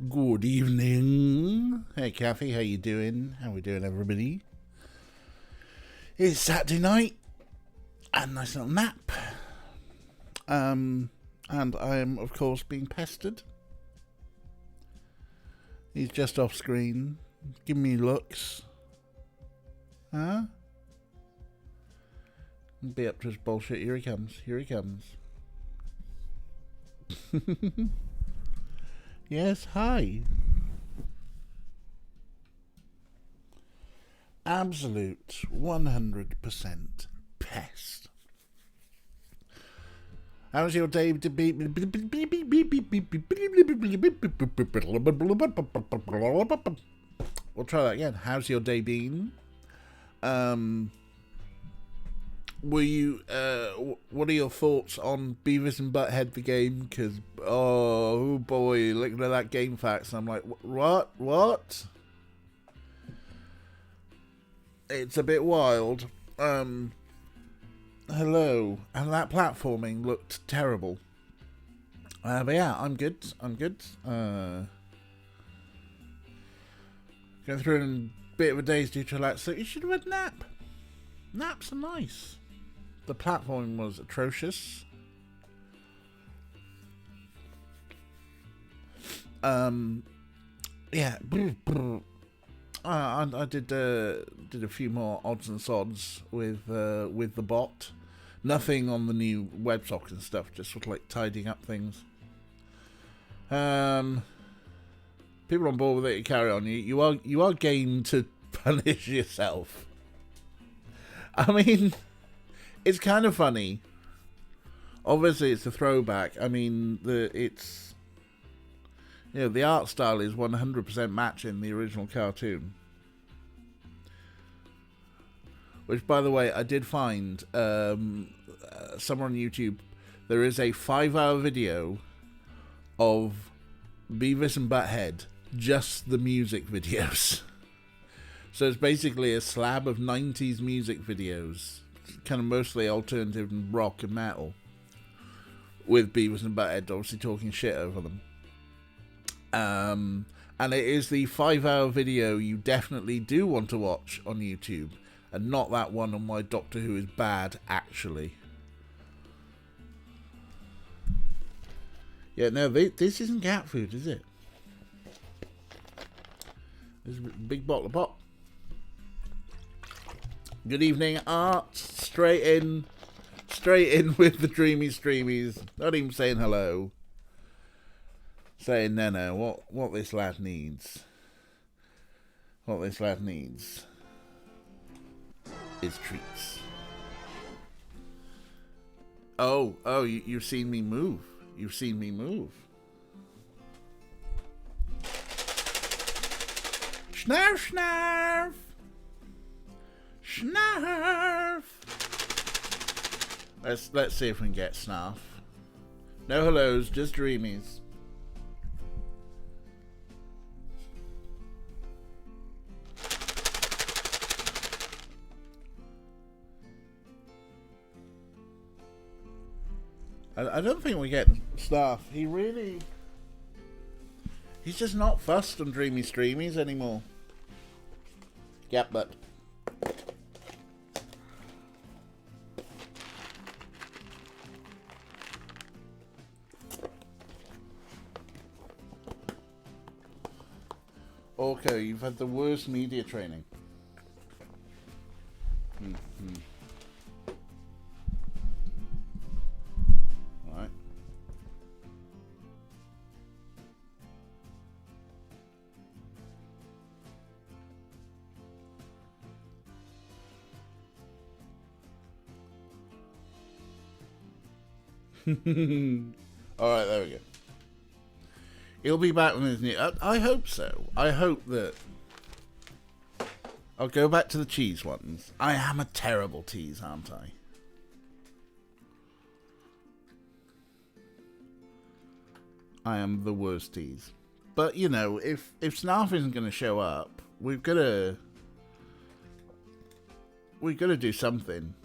Good evening. Hey, Kathy, how you doing? How we doing, everybody? It's Saturday night. A nice little nap. And I am, of course, being pestered. He's just off screen, giving me looks. Huh? Be up to his bullshit. Here he comes. Here he comes. Yes, hi. Absolute 100% pest. How's your day to be? We'll try that again. How's your day been? Were you? What are your thoughts on Beavis and Butthead the game? Because oh boy, looking at that game facts, I'm like, what? It's a bit wild. Hello, and that platforming looked terrible. But yeah, I'm good. Going through a bit of a daze due to relax, so you should have had a nap. Naps are nice. The platforming was atrocious. Yeah. I did a few more odds and sods with the bot. Nothing on the new WebSocket and stuff. Just sort of like tidying up things. People on board with it. You carry on. You are game to punish yourself. I mean, it's kind of funny. Obviously, it's a throwback. I mean, the art style is 100% matching the original cartoon. Which, by the way, I did find somewhere on YouTube. There is a 5-hour video of Beavis and Butthead, just the music videos. So it's basically a slab of 90s music videos, kind of mostly alternative and rock and metal, with Beavis and Butthead obviously talking shit over them. And it is the 5-hour video you definitely do want to watch on YouTube, and not that one on why Doctor Who is bad, actually. Yeah, no, this isn't cat food, is it? This is a big bottle of pop. Good evening, Art. Straight in with the dreamy streamies. Not even saying hello. Saying no, what this lad needs. What this lad needs is treats. Oh, you've seen me move. You've seen me move. Snarf, snarf. Snarf. Let's see if we can get Snarf. No hellos, just dreamies. I don't think we're getting Snarf. He's just not fussed on dreamy streamies anymore. Yep, but okay, you've had the worst media training. Alright. Alright, there we go. He'll be back with his new... I hope so. I hope that... I'll go back to the cheese ones. I am a terrible tease, aren't I? I am the worst tease. But, you know, if Snarf isn't going to show up, we've got to do something.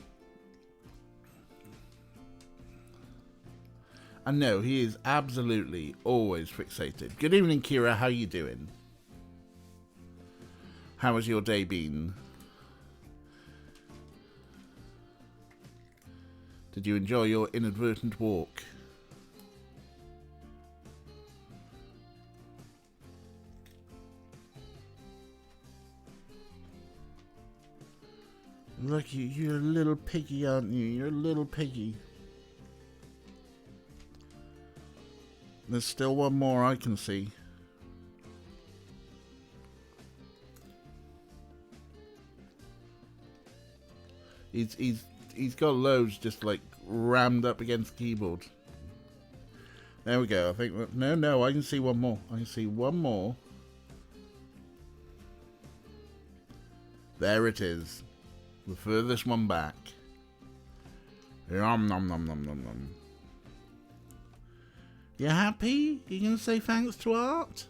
I know, he is absolutely always fixated. Good evening, Kira. How you doing? How has your day been? Did you enjoy your inadvertent walk? Look, you're a little piggy, aren't you? You're a little piggy. There's still one more I can see. He's got loads just like rammed up against the keyboard. There we go. I think no, I can see one more. I can see one more. There it is. The furthest one back. Nom nom nom nom nom nom. You happy? You gonna say thanks to Art?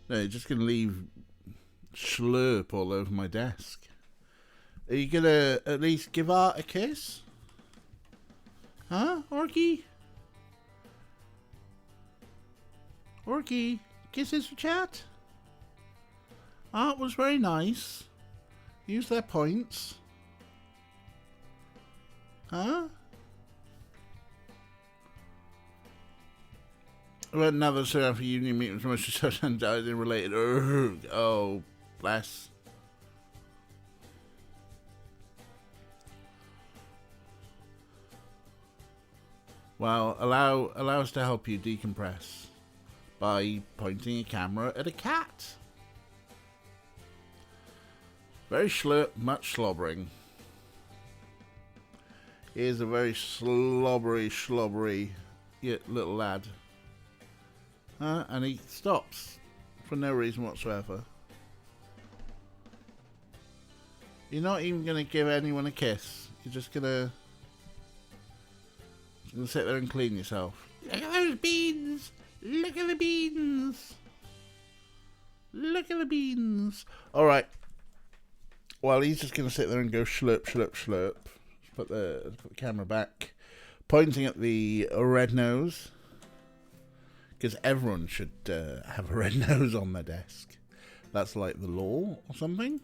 No, you're just gonna leave slurp all over my desk. Are you gonna at least give Art a kiss? Huh, Orky? Orky, kisses for chat? Art was very nice. Use their points. Huh? Well, another South African Union meeting from much undoubtedly related. Oh, bless. Well, allow us to help you decompress by pointing a camera at a cat. Very much slobbering. He is a very slobbery little lad. And he stops for no reason whatsoever. You're not even going to give anyone a kiss. You're just going to sit there and clean yourself. Look at those beans! Look at the beans! Look at the beans! Alright. Well, he's just going to sit there and go slurp, slurp, slurp. Put the camera back, pointing at the red nose, because everyone should have a red nose on their desk. That's like the law or something.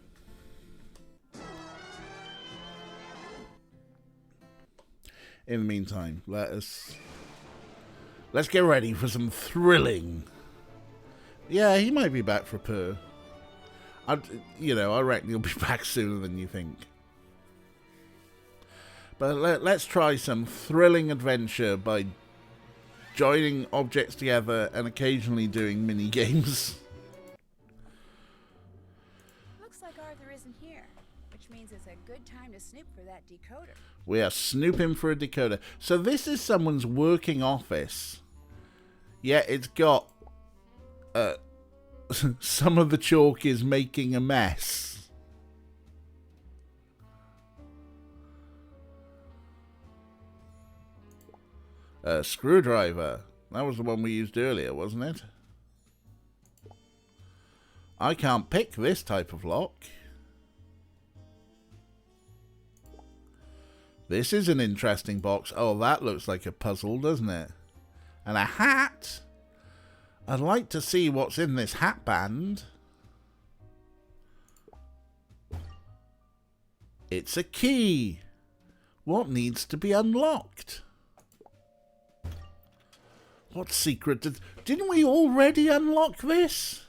In the meantime, let's get ready for some thrilling. Yeah, he might be back for a purr. I reckon he'll be back sooner than you think. But let's try some thrilling adventure by joining objects together and occasionally doing mini games. Looks like Arthur isn't here, which means it's a good time to snoop for that decoder. We are snooping for a decoder. So this is someone's working office. Yeah, it's got some of the chalk is making a mess. Screwdriver. That was the one we used earlier, wasn't it? I can't pick this type of lock. This is an interesting box. Oh, that looks like a puzzle, doesn't it? And a hat. I'd like to see what's in this hat band. It's a key. What needs to be unlocked? What secret didn't we already unlock this?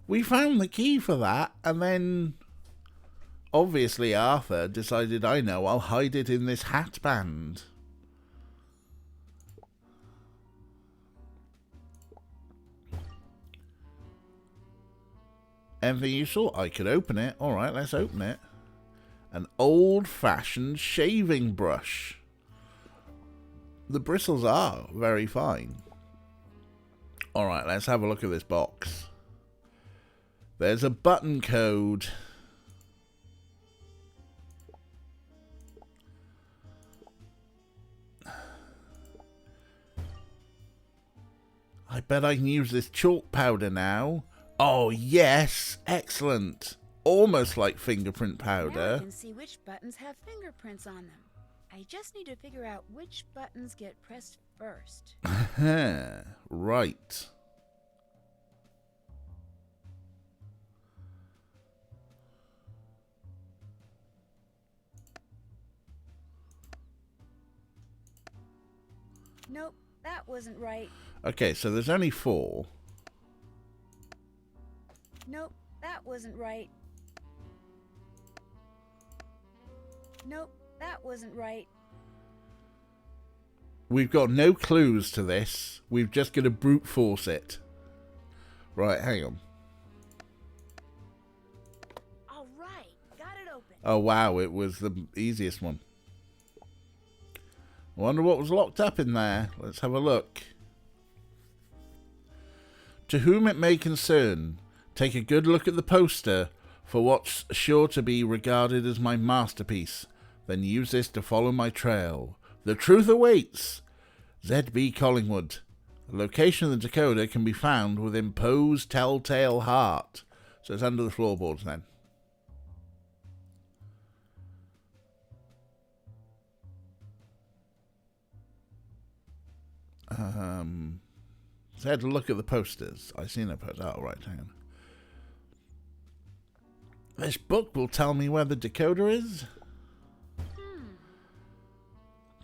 We found the key for that, and then obviously Arthur decided, I know, I'll hide it in this hat band. Anything useful? I could open it. Alright, let's open it. An old-fashioned shaving brush. The bristles are very fine. Alright, let's have a look at this box. There's a button code. I bet I can use this chalk powder now. Oh, yes. Excellent. almost like fingerprint Now I powder. can see which buttons have fingerprints on them. I just need to figure out which buttons get pressed first. Right. Nope, that wasn't right. Okay, so there's only 4. Nope, that wasn't right. Nope, that wasn't right. We've got no clues to this. We've just got to brute force it. Right, hang on. All right, got it open. Oh, wow, it was the easiest one. I wonder what was locked up in there. Let's have a look. To whom it may concern, take a good look at the poster for what's sure to be regarded as my masterpiece. Then use this to follow my trail. The truth awaits. Z.B. Collingwood. The location of the decoder can be found within Poe's Telltale Heart. So it's under the floorboards then. So I had to look at the posters. I seen a poster. Oh, right, hang on. This book will tell me where the decoder is.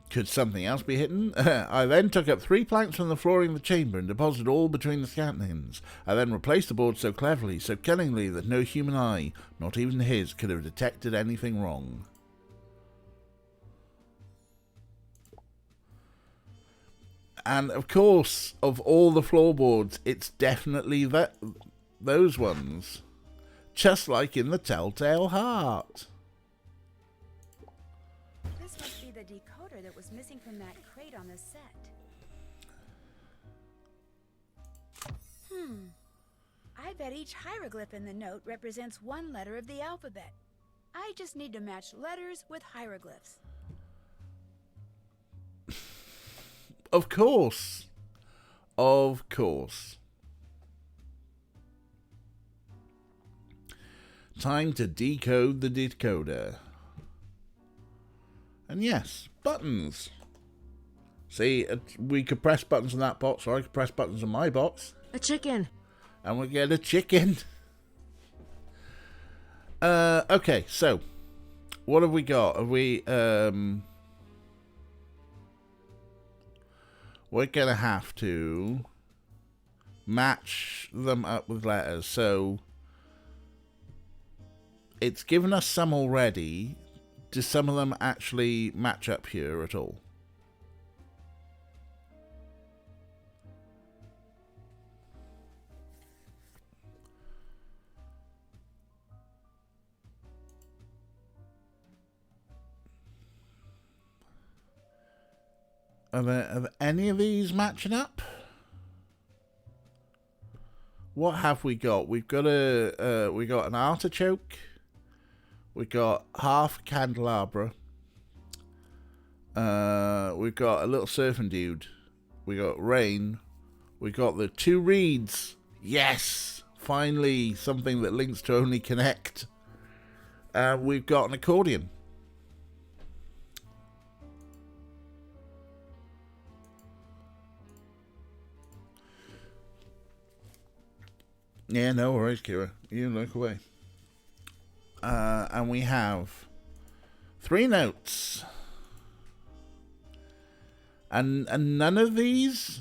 Could something else be hidden? I then took up 3 planks from the flooring of the chamber and deposited all between the scantlings. I then replaced the board so cleverly, so cunningly, that no human eye, not even his, could have detected anything wrong. And of course, of all the floorboards, it's definitely those ones. Just like in the Telltale Heart. This must be the decoder that was missing from that crate on the set. I bet each hieroglyph in the note represents one letter of the alphabet. I just need to match letters with hieroglyphs. Of course. Of course. Time to decode the decoder. And yes, buttons. See, we could press buttons in that box, or I could press buttons in my box. A chicken. And we get a chicken. Okay, so what have we got? Have we we're gonna have to match them up with letters. So it's given us some already. Do some of them actually match up here at all? Are there any of these matching up? What have we got? We've got we got an artichoke. We got half a candelabra. We've got a little surfing dude. We got rain. We got the 2 reeds. Yes, finally something that links to only connect. We've got an accordion. Yeah, no worries, Kira. You look away. And we have 3 notes. And none of these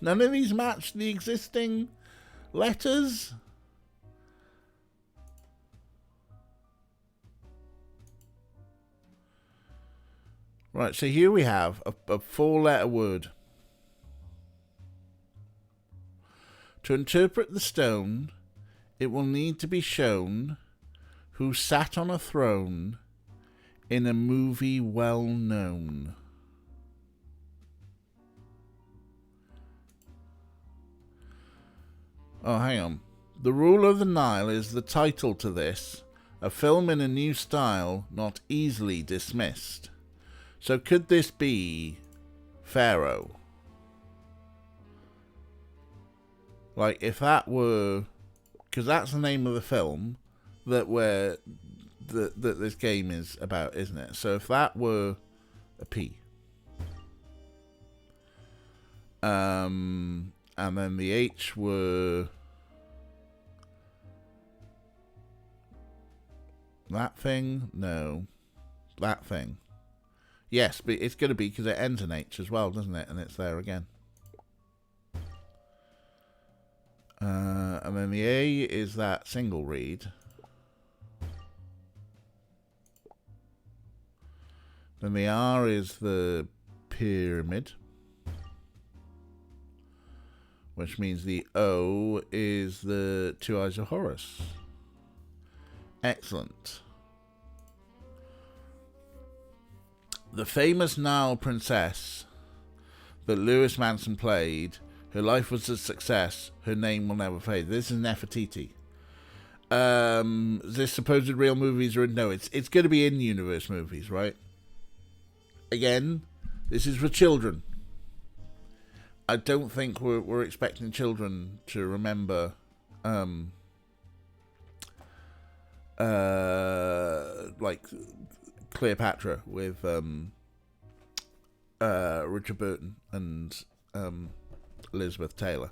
match the existing letters. Right, so here we have a 4-letter word. To interpret the stone, it will need to be shown who sat on a throne in a movie well known. Oh, hang on. The Rule of the Nile is the title to this, a film in a new style not easily dismissed. So could this be Pharaoh? Like, if that were because that's the name of the film that this game is about, isn't it? So if that were a P, and then the H were that thing, no, that thing. Yes, but it's going to be because it ends in H as well, doesn't it? And it's there again. And then the A is that single read. Then the R is the pyramid, which means the O is the Two Eyes of Horus. Excellent. The famous Nile princess that Lewis Manson played, her life was a success, her name will never fade. This is Nefertiti. Is this supposed real movies or no? It's going to be in-universe movies, right? Again, this is for children. I don't think we're expecting children to remember like Cleopatra with Richard Burton and Elizabeth Taylor.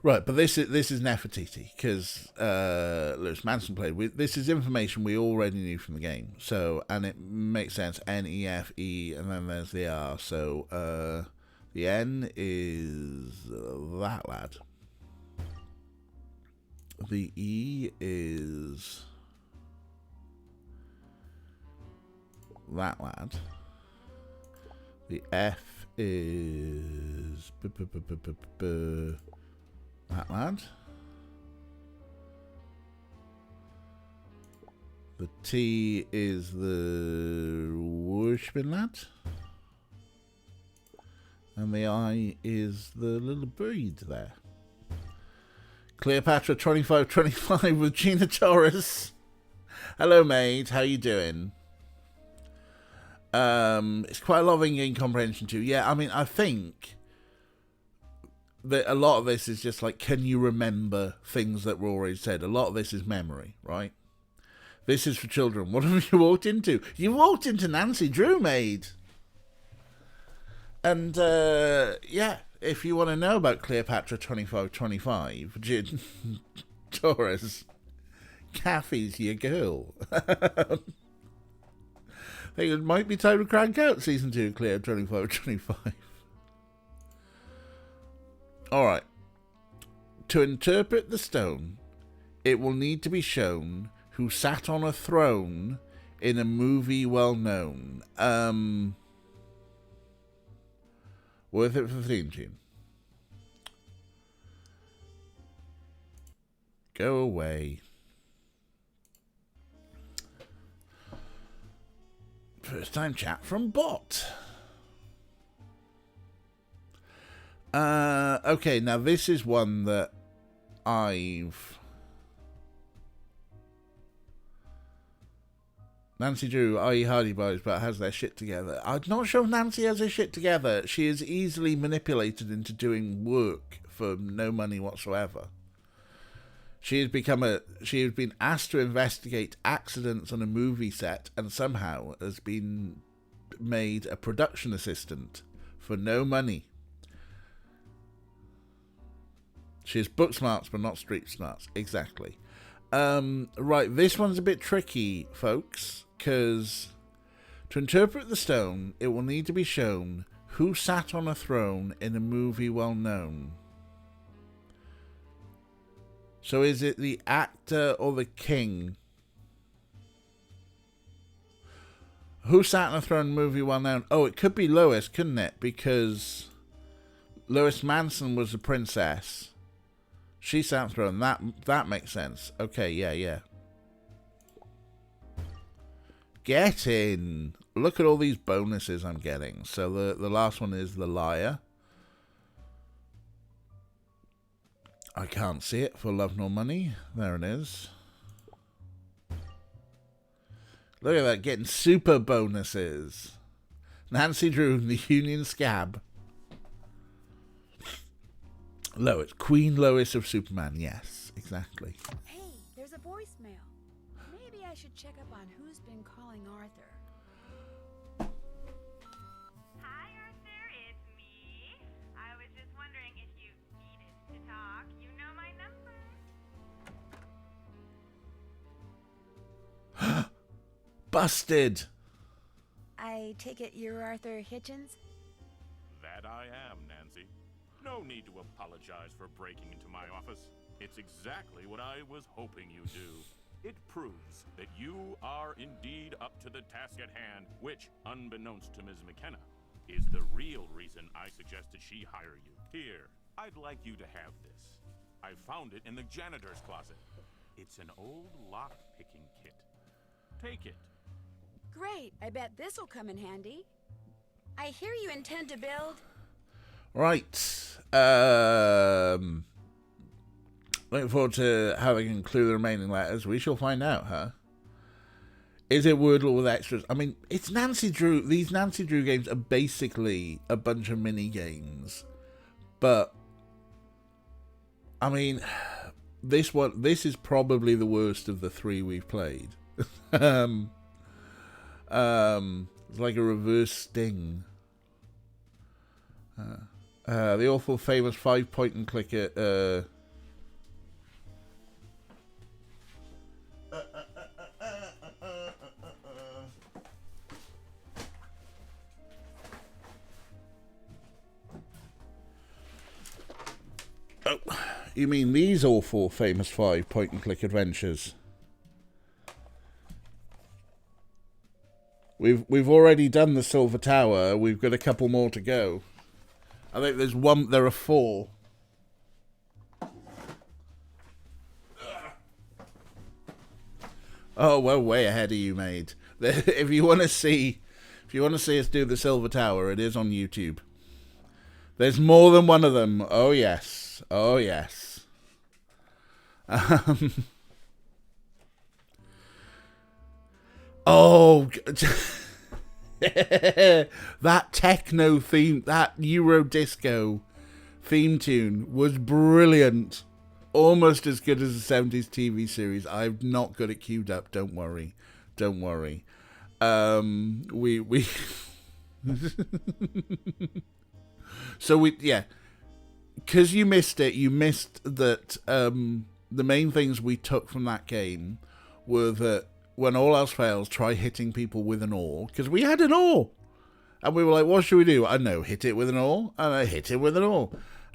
Right, but this is Nefertiti because Lewis Manson played. This is information we already knew from the game, so and it makes sense. N-E-F-E, and then there's the R. So the N is that lad. The E is that lad. The F is that lad. The T is the worshipping lad. And the I is the little bird there. Cleopatra 2525 with Gina Torres. Hello, mate. How you doing? It's quite a lot of in-game comprehension too. Yeah, I mean, I think that a lot of this is just like, can you remember things that were already said? A lot of this is memory, right? This is for children. What have you walked into? You walked into Nancy Drew, mate. And, yeah, if you want to know about Cleopatra 2525, Gin Torres, Kathy's your girl. I think it might be time to crank out Season 2 Cleo 2525. Alright. To interpret the stone, it will need to be shown who sat on a throne in a movie well known. Worth it for the theme tune. Go away. First time chat from Bot. Okay, now this is one that I've... Nancy Drew, i.e. Hardy Boys, but has their shit together. I'm not sure if Nancy has her shit together. She is easily manipulated into doing work for no money whatsoever. She has been asked to investigate accidents on a movie set and somehow has been made a production assistant for no money. She has book smarts but not street smarts. Exactly. Right, this one's a bit tricky, folks, because to interpret the stone, it will need to be shown who sat on a throne in a movie well known. So is it the actor or the king? Who sat on a throne in a movie well known? Oh, it could be Lois, couldn't it? Because Lois Manson was the princess. She sat on the throne. That makes sense. Okay, yeah. Get in. Look at all these bonuses I'm getting. So the last one is the liar. I can't see it for love nor money. There it is. Look at that, getting super bonuses. Nancy Drew, the Union Scab. Lois, Queen Lois of Superman, yes. Yes, exactly. Hey, there's a voicemail. Maybe I should check up on who's been calling Arthur. Hi, Arthur, it's me. I was just wondering if you needed to talk. You know my number. Busted! I take it you're Arthur Hitchens? That I am, Nancy. No need to apologize for breaking into my office. It's exactly what I was hoping you'd do. It proves that you are indeed up to the task at hand, which, unbeknownst to Ms. McKenna, is the real reason I suggested she hire you. Here, I'd like you to have this. I found it in the janitor's closet. It's an old lock-picking kit. Take it. Great, I bet this'll come in handy. I hear you intend to build... Right. Looking forward to how they conclude the remaining letters. We shall find out, huh? Is it Wordle with extras? I mean, it's Nancy Drew. These Nancy Drew games are basically a bunch of mini games. But, I mean, this is probably the worst of the three we've played. It's like a reverse Sting. The awful famous 5-point and click it. Oh, you mean these awful famous 5-point and click adventures? We've already done the Silver Tower. We've got a couple more to go. I think there are 4. Oh, we're way ahead of you, mate. If you want to see us do the Silver Tower, it is on YouTube. There's more than one of them. Oh yes. Oh yes. Oh, that techno theme, that Euro disco theme tune was brilliant. Almost as good as the 70s TV series. I've not got it queued up. Don't worry. Don't worry. We So yeah. Because you missed it, you missed that the main things we took from that game were that when all else fails, try hitting people with an oar. Because we had an oar. And we were like, what should we do? I know, hit it with an oar. And I hit it with an oar.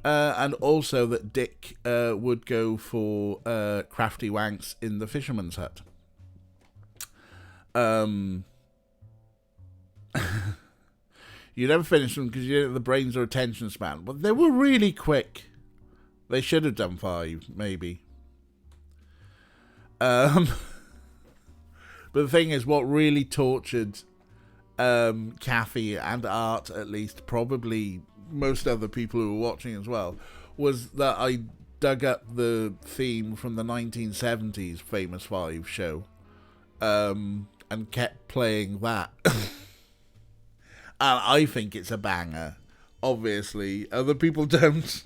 And also that Dick would go for crafty wanks in the fisherman's hut. You never finish them because you didn't have the brains or attention span. But they were really quick. They should have done 5, maybe. But the thing is, what really tortured Kathy and Art, at least, probably most other people who were watching as well, was that I dug up the theme from the 1970s Famous 5 show and kept playing that. And I think it's a banger. Obviously, other people don't.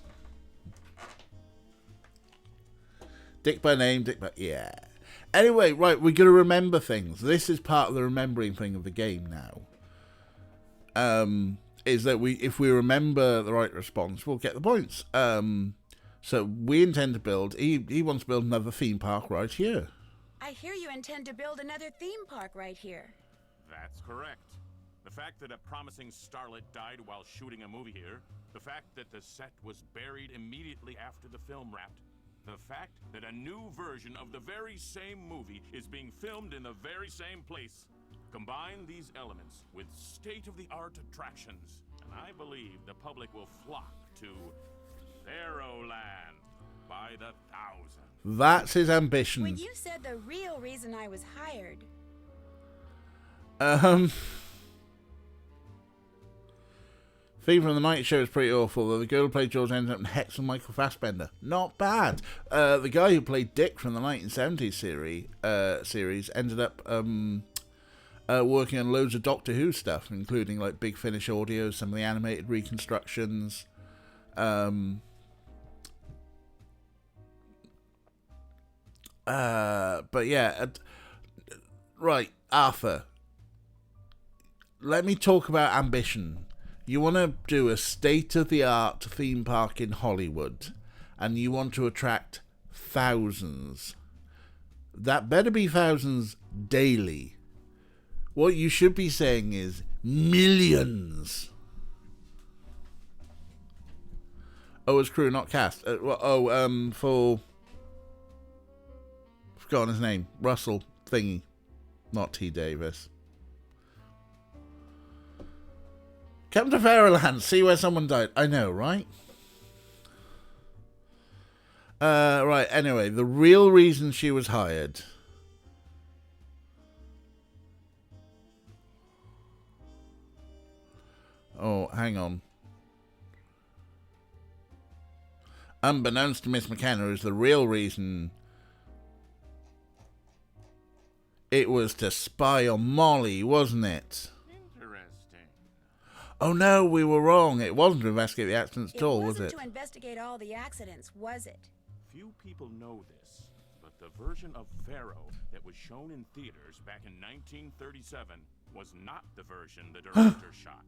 Dick by name, Dick by... Yeah. Anyway, right, we're going to remember things. This is part of the remembering thing of the game now. Is that if we remember the right response, we'll get the points. So we intend to build... He wants to build another theme park right here. I hear you intend to build another theme park right here. That's correct. The fact that a promising starlet died while shooting a movie here, the fact that the set was buried immediately after the film wrapped, the fact that a new version of the very same movie is being filmed in the very same place. Combine these elements with state-of-the-art attractions, and I believe the public will flock to Pharaohland by the thousands. That's his ambition. When you said the real reason I was hired... Theme from the Night Show is pretty awful, though the girl who played George ended up in Hex and Michael Fassbender. Not bad. The guy who played Dick from the 1970s series ended up working on loads of Doctor Who stuff, including like Big Finish audio, some of the animated reconstructions. But yeah, right, Arthur. Let me talk about ambition. You want to do a state-of-the-art theme park in Hollywood, and you want to attract thousands. That better be thousands daily. What you should be saying is millions. Oh, it's crew, not cast. For... Forgotten his name. Russell thingy. Not T. Davis. Come to Fairyland, see where someone died. I know, right? Right, anyway, the real reason she was hired. Oh, hang on. Unbeknownst to Miss McKenna is the real reason. It was to spy on Molly, wasn't it? Oh no, we were wrong. It wasn't to investigate the accidents at all, was it? It wasn't to investigate all the accidents, was it? Few people know this, but the version of Pharaoh that was shown in theaters back in 1937 was not the version the director shot.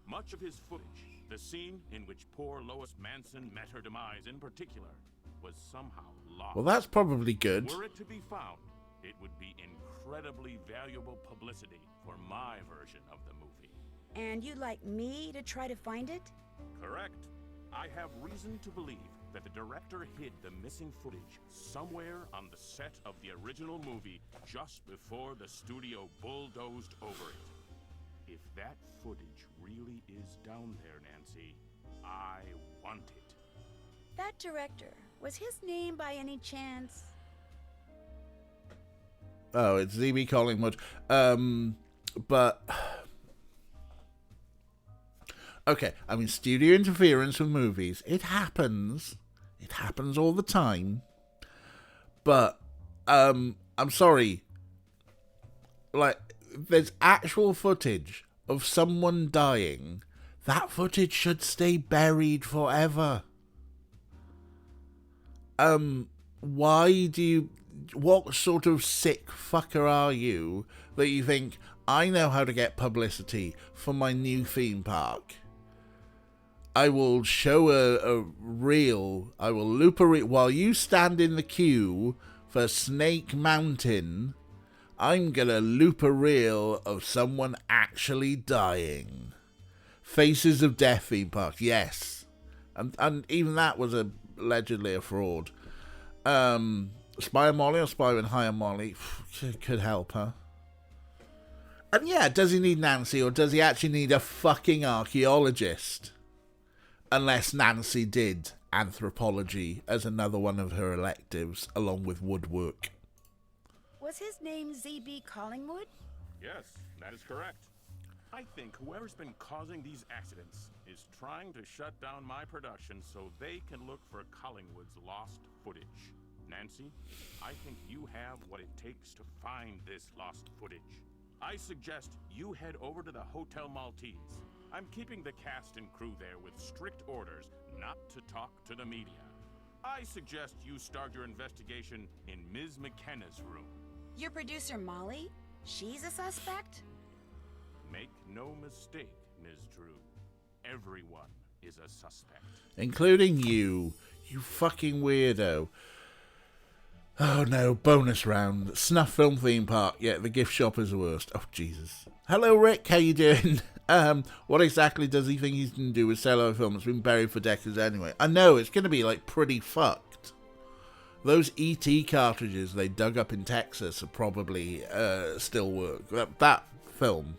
Much of his footage, the scene in which poor Lois Manson met her demise in particular, was somehow lost. Well, that's probably good. Were it to be found, it would be incredibly valuable publicity for my version of the movie. And you'd like me to try to find it? Correct. I have reason to believe that the director hid the missing footage somewhere on the set of the original movie just before the studio bulldozed over it. If that footage really is down there, Nancy, I want it. That director, was his name by any chance? Oh, it's Z.B. Collingwood. But... Okay, I mean, studio interference with movies, it happens. It happens all the time. But, I'm sorry. Like, there's actual footage of someone dying. That footage should stay buried forever. Why do you... What sort of sick fucker are you that you think, I know how to get publicity for my new theme park? I will show a reel. I will loop a reel. While you stand in the queue for Snake Mountain, I'm going to loop a reel of someone actually dying. Faces of Death theme park, yes. And even that was allegedly a fraud. Spy on Molly or Spy and Hire Molly could help her. And yeah, does he need Nancy or does he actually need a fucking archaeologist? Unless Nancy did anthropology as another one of her electives, along with woodwork. Was his name Z.B. Collingwood? Yes, that is correct. I think whoever's been causing these accidents is trying to shut down my production so they can look for Collingwood's lost footage. Nancy, I think you have what it takes to find this lost footage. I suggest you head over to the Hotel Maltese. I'm keeping the cast and crew there with strict orders not to talk to the media. I suggest you start your investigation in Ms. McKenna's room. Your producer, Molly? She's a suspect? Make no mistake, Ms. Drew. Everyone is a suspect. Including you fucking weirdo. Oh no, bonus round. Snuff film theme park. Yeah, the gift shop is the worst. Oh, Jesus. Hello, Rick. How you doing? What exactly does he think he's going to do with celluloid film? It's been buried for decades anyway. I know, it's going to be, like, pretty fucked. Those E.T. cartridges they dug up in Texas are probably still work. That film.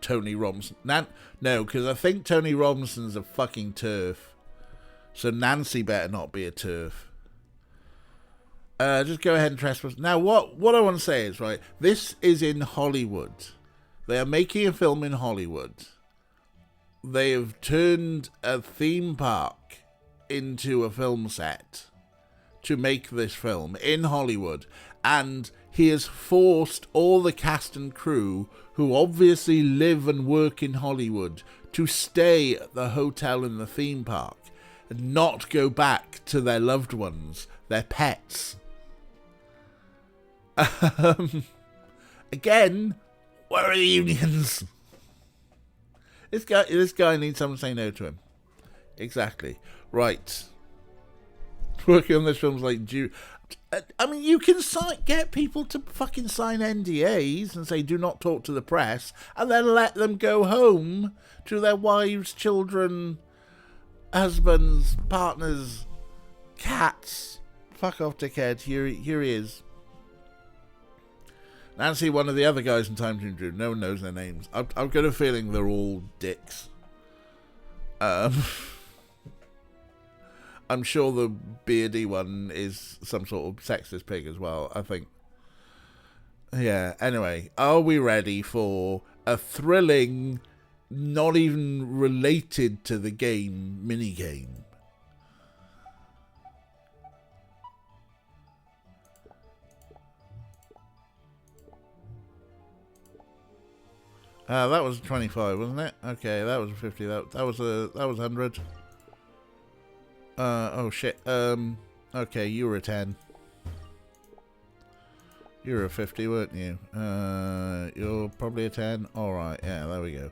Tony Robinson. No, because I think Tony Robinson's a fucking turf. So Nancy better not be a turf. Just go ahead and trespass. Now, what I want to say is, right, this is in Hollywood. They are making a film in Hollywood. They have turned a theme park into a film set to make this film in Hollywood. And he has forced all the cast and crew, who obviously live and work in Hollywood, to stay at the hotel in the theme park and not go back to their loved ones, their pets. Again, where are the unions? This guy needs someone to say no to him. Exactly. Right. Working on this film's like I mean, you can get people to fucking sign NDAs and say do not talk to the press, and then let them go home to their wives, children, husbands, partners, cats. Fuck off, dickhead. Here he is. Nancy, one of the other guys in Time Drew. No one knows their names. I've got a feeling they're all dicks. I'm sure the beardy one is some sort of sexist pig as well, I think. Yeah, anyway, are we ready for a thrilling, not even related to the game, mini-game? That was 25, wasn't it? Okay, that was 50. That was 100. Oh shit. Okay, you were a 10. You were a 50, weren't you? You're probably a 10. Alright, yeah, there we go.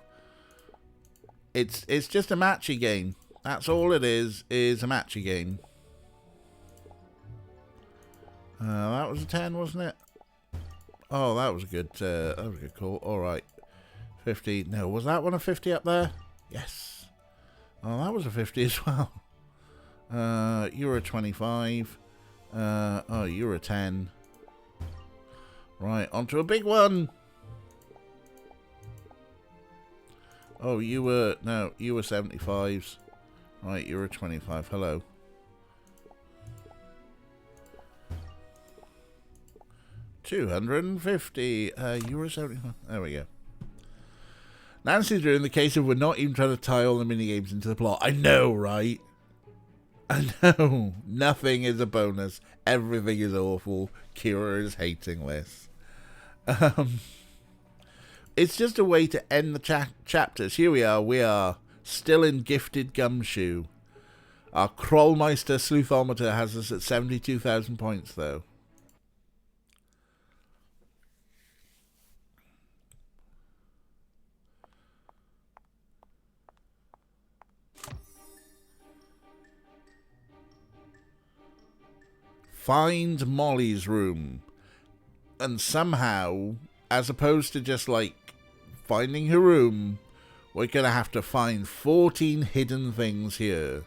It's just a matchy game. That's all it is a matchy game. That was a 10, wasn't it? Oh, that was a good call. Alright. 50. No, was that one a 50 up there? Yes. Oh, that was a 50 as well. You were a 25. Oh, you were a 10. Right, onto a big one. Oh, you were 75s. Right, you were a 25. Hello. $250. You were a 75. There we go. Nancy's Drew, in the case of we're not even trying to tie all the minigames into the plot. I know, right? I know. Nothing is a bonus. Everything is awful. Kira is hating this. It's just a way to end the chapters. Here we are. We are still in Gifted Gumshoe. Our Krollmeister Sleuthometer has us at 72,000 points, though. Find Molly's room. And somehow, as opposed to just like finding her room, we're going to have to find 14 hidden things here.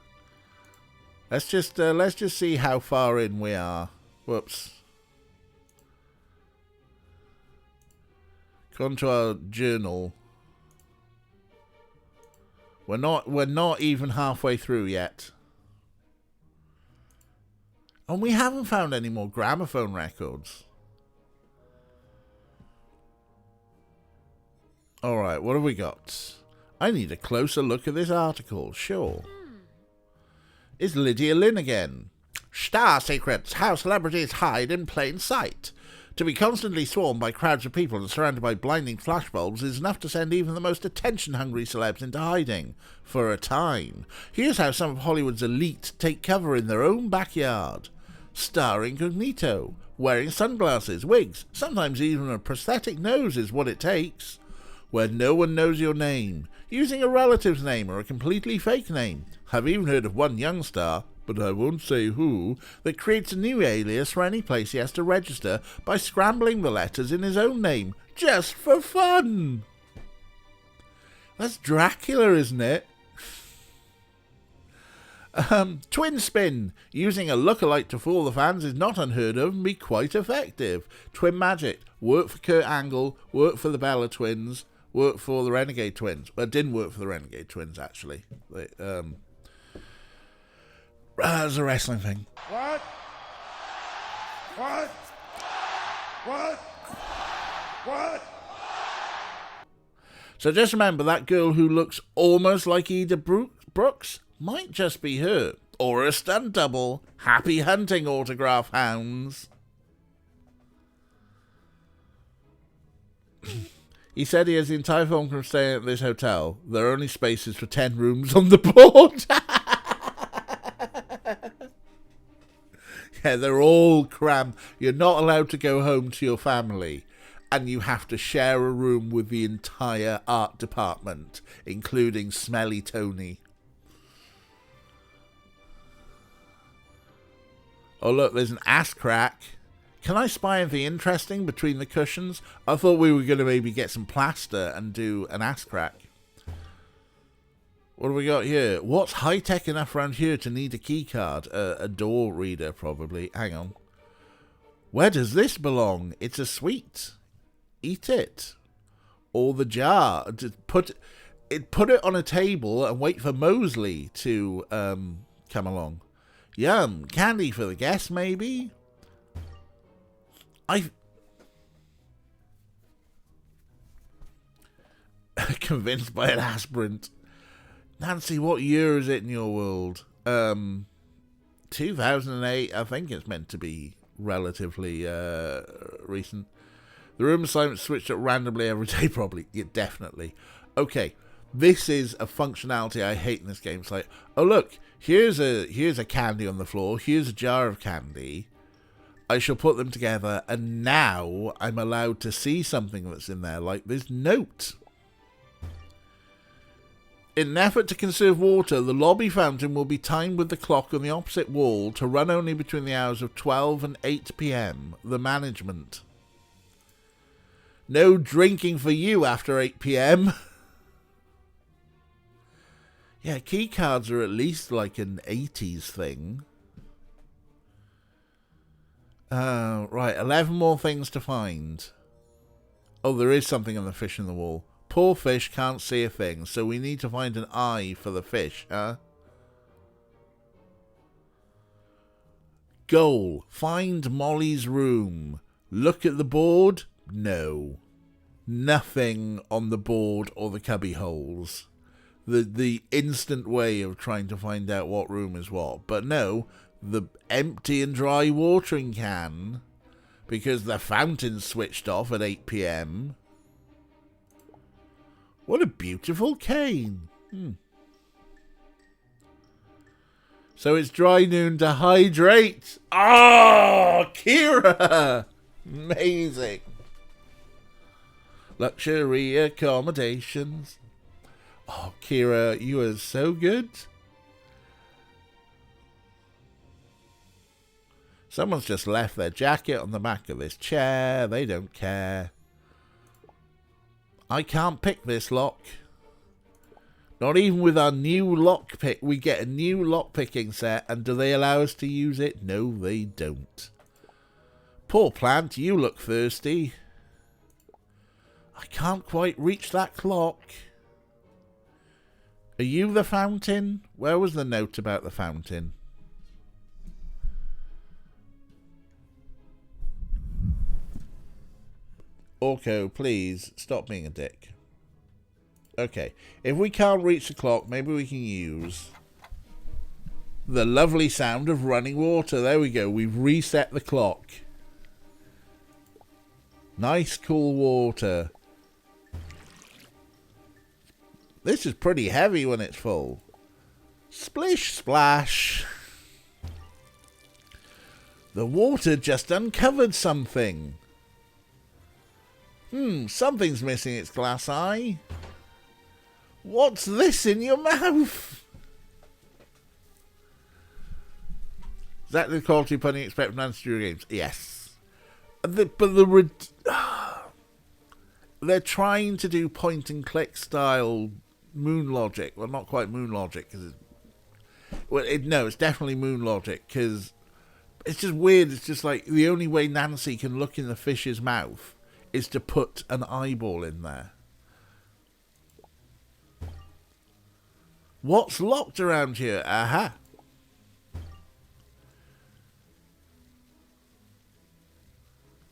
Let's just see how far in we are. Whoops. Come to our journal. We're not even halfway through yet. And we haven't found any more gramophone records. Alright, what have we got? I need a closer look at this article, sure. It's Lydia Lynn again. Star secrets, how celebrities hide in plain sight. To be constantly swarmed by crowds of people and surrounded by blinding flashbulbs is enough to send even the most attention-hungry celebs into hiding. For a time. Here's how some of Hollywood's elite take cover in their own backyard. Star incognito. Wearing sunglasses, wigs, sometimes even a prosthetic nose is what it takes. Where no one knows your name. Using a relative's name or a completely fake name. I've even heard of one young star, but I won't say who, that creates a new alias for any place he has to register by scrambling the letters in his own name, just for fun. That's Dracula, isn't it? Twin spin. Using a lookalike to fool the fans is not unheard of and be quite effective. Twin magic. Worked for Kurt Angle, worked for the Bella twins, worked for the Renegade twins. Well, it didn't work for the Renegade twins, actually. That's a wrestling thing. What? What? What? What? So just remember, that girl who looks almost like Eda Brooks might just be her. Or a stunt double. Happy hunting, autograph hounds. He said he has the entire film from staying at this hotel. There are only spaces for 10 rooms on the board. Yeah, they're all crammed. You're not allowed to go home to your family. And you have to share a room with the entire art department, including Smelly Tony. Oh, look, there's an ass crack. Can I spy anything interesting between the cushions? I thought we were going to maybe get some plaster and do an ass crack. What do we got here? What's high-tech enough around here to need a key card? A door reader, probably. Hang on. Where does this belong? It's a sweet. Eat it. Or the jar. Just put it on a table and wait for Mosley to come along. Yum. Candy for the guests, maybe? Convinced by an aspirant. Nancy, what year is it in your world? 2008. I think it's meant to be relatively recent. The room assignment switched up randomly every day, probably. Yeah, definitely. Okay, this is a functionality I hate in this game. It's like, oh look, here's a candy on the floor. Here's a jar of candy. I shall put them together, and now I'm allowed to see something that's in there, like this note. In an effort to conserve water, the lobby fountain will be timed with the clock on the opposite wall to run only between the hours of 12 and 8 p.m. The management. No drinking for you after 8 p.m. Yeah, key cards are at least like an 80s thing. Right, 11 more things to find. Oh, there is something on the fish in the wall. Poor fish can't see a thing, so we need to find an eye for the fish, huh? Goal. Find Molly's room. Look at the board. No. Nothing on the board or the cubby holes. The instant way of trying to find out what room is what. But no, the empty and dry watering can, because the fountain's switched off at 8 p.m. What a beautiful cane. So it's dry noon to hydrate. Oh, Kira! Amazing. Luxury accommodations. Oh, Kira, you are so good. Someone's just left their jacket on the back of this chair. They don't care. I can't pick this lock. Not even with our new lock pick. We get a new lock picking set, and do they allow us to use it? No, they don't. Poor plant, you look thirsty. I can't quite reach that clock. Are you the fountain? Where was the note about the fountain? Orko, please, stop being a dick. Okay, if we can't reach the clock, maybe we can use the lovely sound of running water. There we go, we've reset the clock. Nice cool water. This is pretty heavy when it's full. Splish splash. The water just uncovered something. Something's missing its glass eye. What's this in your mouth? Is that the quality punning expect from Nancy Drew games? Yes. They're trying to do point and click style moon logic. Well, not quite moon logic, because it's definitely moon logic, because it's just weird. It's just like the only way Nancy can look in the fish's mouth is to put an eyeball in there. What's locked around here? Aha.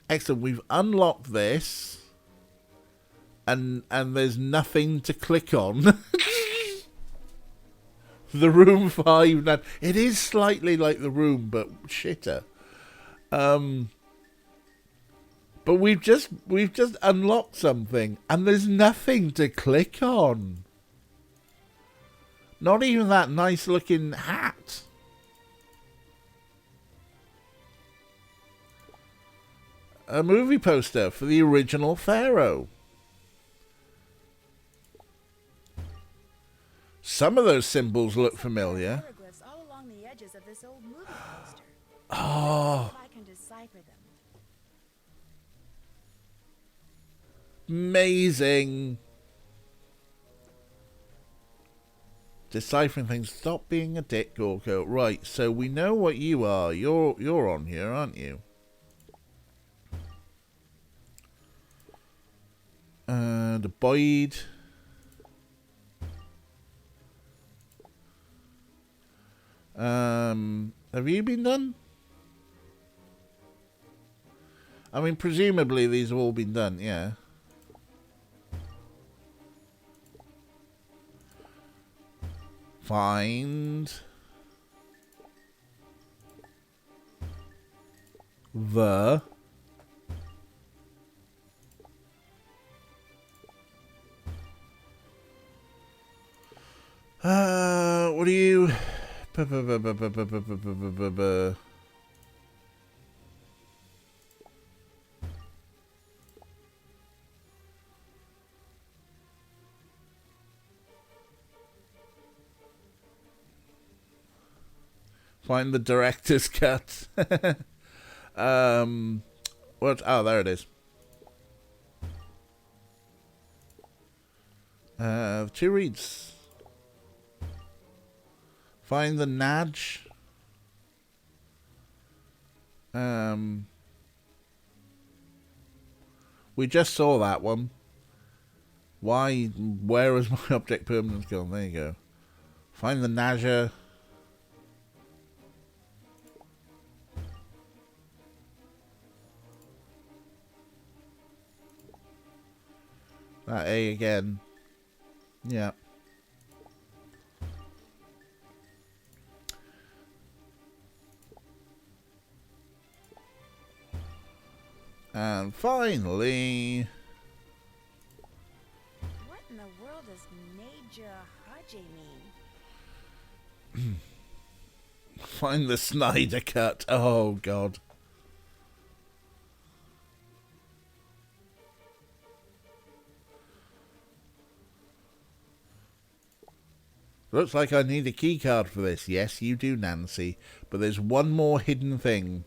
Excellent. We've unlocked this. And there's nothing to click on. The room 5. It is slightly like the room, but shitter. But we've just unlocked something, and there's nothing to click on. Not even that nice looking hat. a movie poster for the original Pharaoh. Some of those symbols look familiar. Hieroglyphs all along the edges of this old movie poster. Oh, If I can decipher them. amazing. Deciphering things. Stop being a dick, Gorko. Right, so we know what you are. You're on here, aren't you? And Boyd. Have you been done? I mean, presumably these have all been done, yeah. Find the what do you find the director's cut. What? Oh, there it is. Two reads. Find the Nudge. We just saw that one. Why? Where is my object permanence gone? There you go. Find the Naja. That A again. Yeah. And finally... What in the world does Major Haji mean? Find the Snyder Cut. Oh, God. Looks like I need a key card for this. Yes, you do, Nancy. But there's one more hidden thing.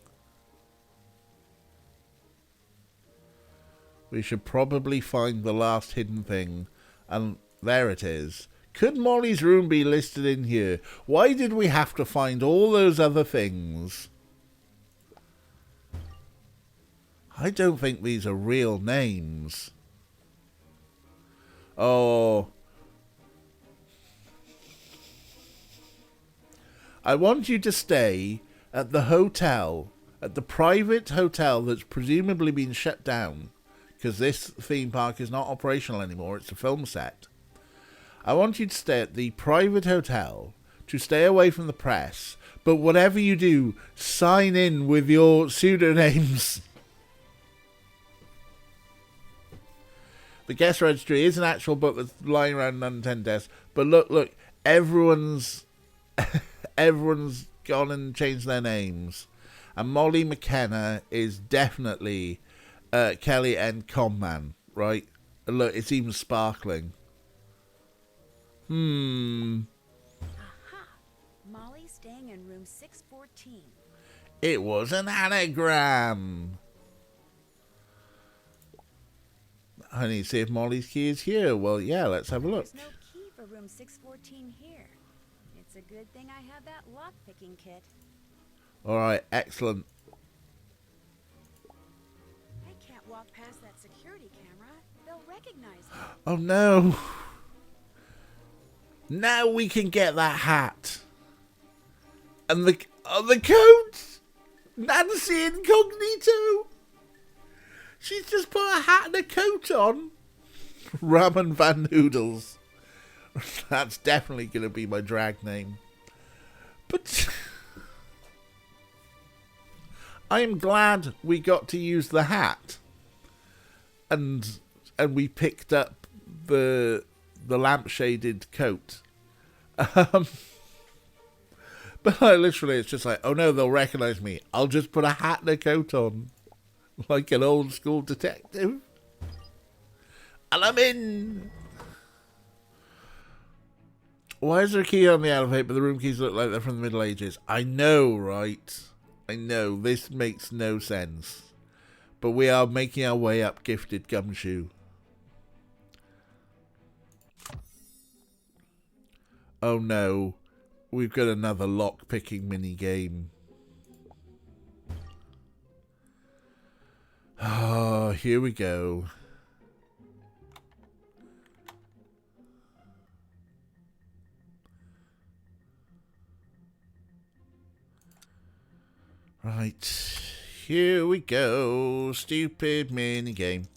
We should probably find the last hidden thing. And there it is. Could Molly's room be listed in here? Why did we have to find all those other things? I don't think these are real names. Oh... I want you to stay at the hotel, at the private hotel that's presumably been shut down, because this theme park is not operational anymore, it's a film set. I want you to stay at the private hotel, to stay away from the press, but whatever you do, sign in with your pseudonyms. The guest registry is an actual book that's lying around an unattended desk, but look, everyone's gone and changed their names. And Molly McKenna is definitely Kelly and Conman, right? And look, it's even sparkling. Aha! Molly's staying in room 614. It was an anagram. I need to see if Molly's key is here. Well, yeah, let's have a look. There's no key for room 614 here. It's a good thing I have that lock-picking kit. All right, excellent. I can't walk past that security camera. They'll recognize me. Oh, no. Now we can get that hat. And the coat. Nancy Incognito. She's just put a hat and a coat on. Ramen Van Noodles. That's definitely going to be my drag name. But I am glad we got to use the hat. And we picked up the lampshaded coat. But I literally, it's just like, oh no, they'll recognize me. I'll just put a hat and a coat on. Like an old school detective. And I'm in. Why is there a key on the elevator, but the room keys look like they're from the Middle Ages? I know, right? I know. This makes no sense. But we are making our way up Gifted Gumshoe. Oh no. We've got another lock-picking mini-game. Oh, here we go. Right, here we go. Stupid mini game.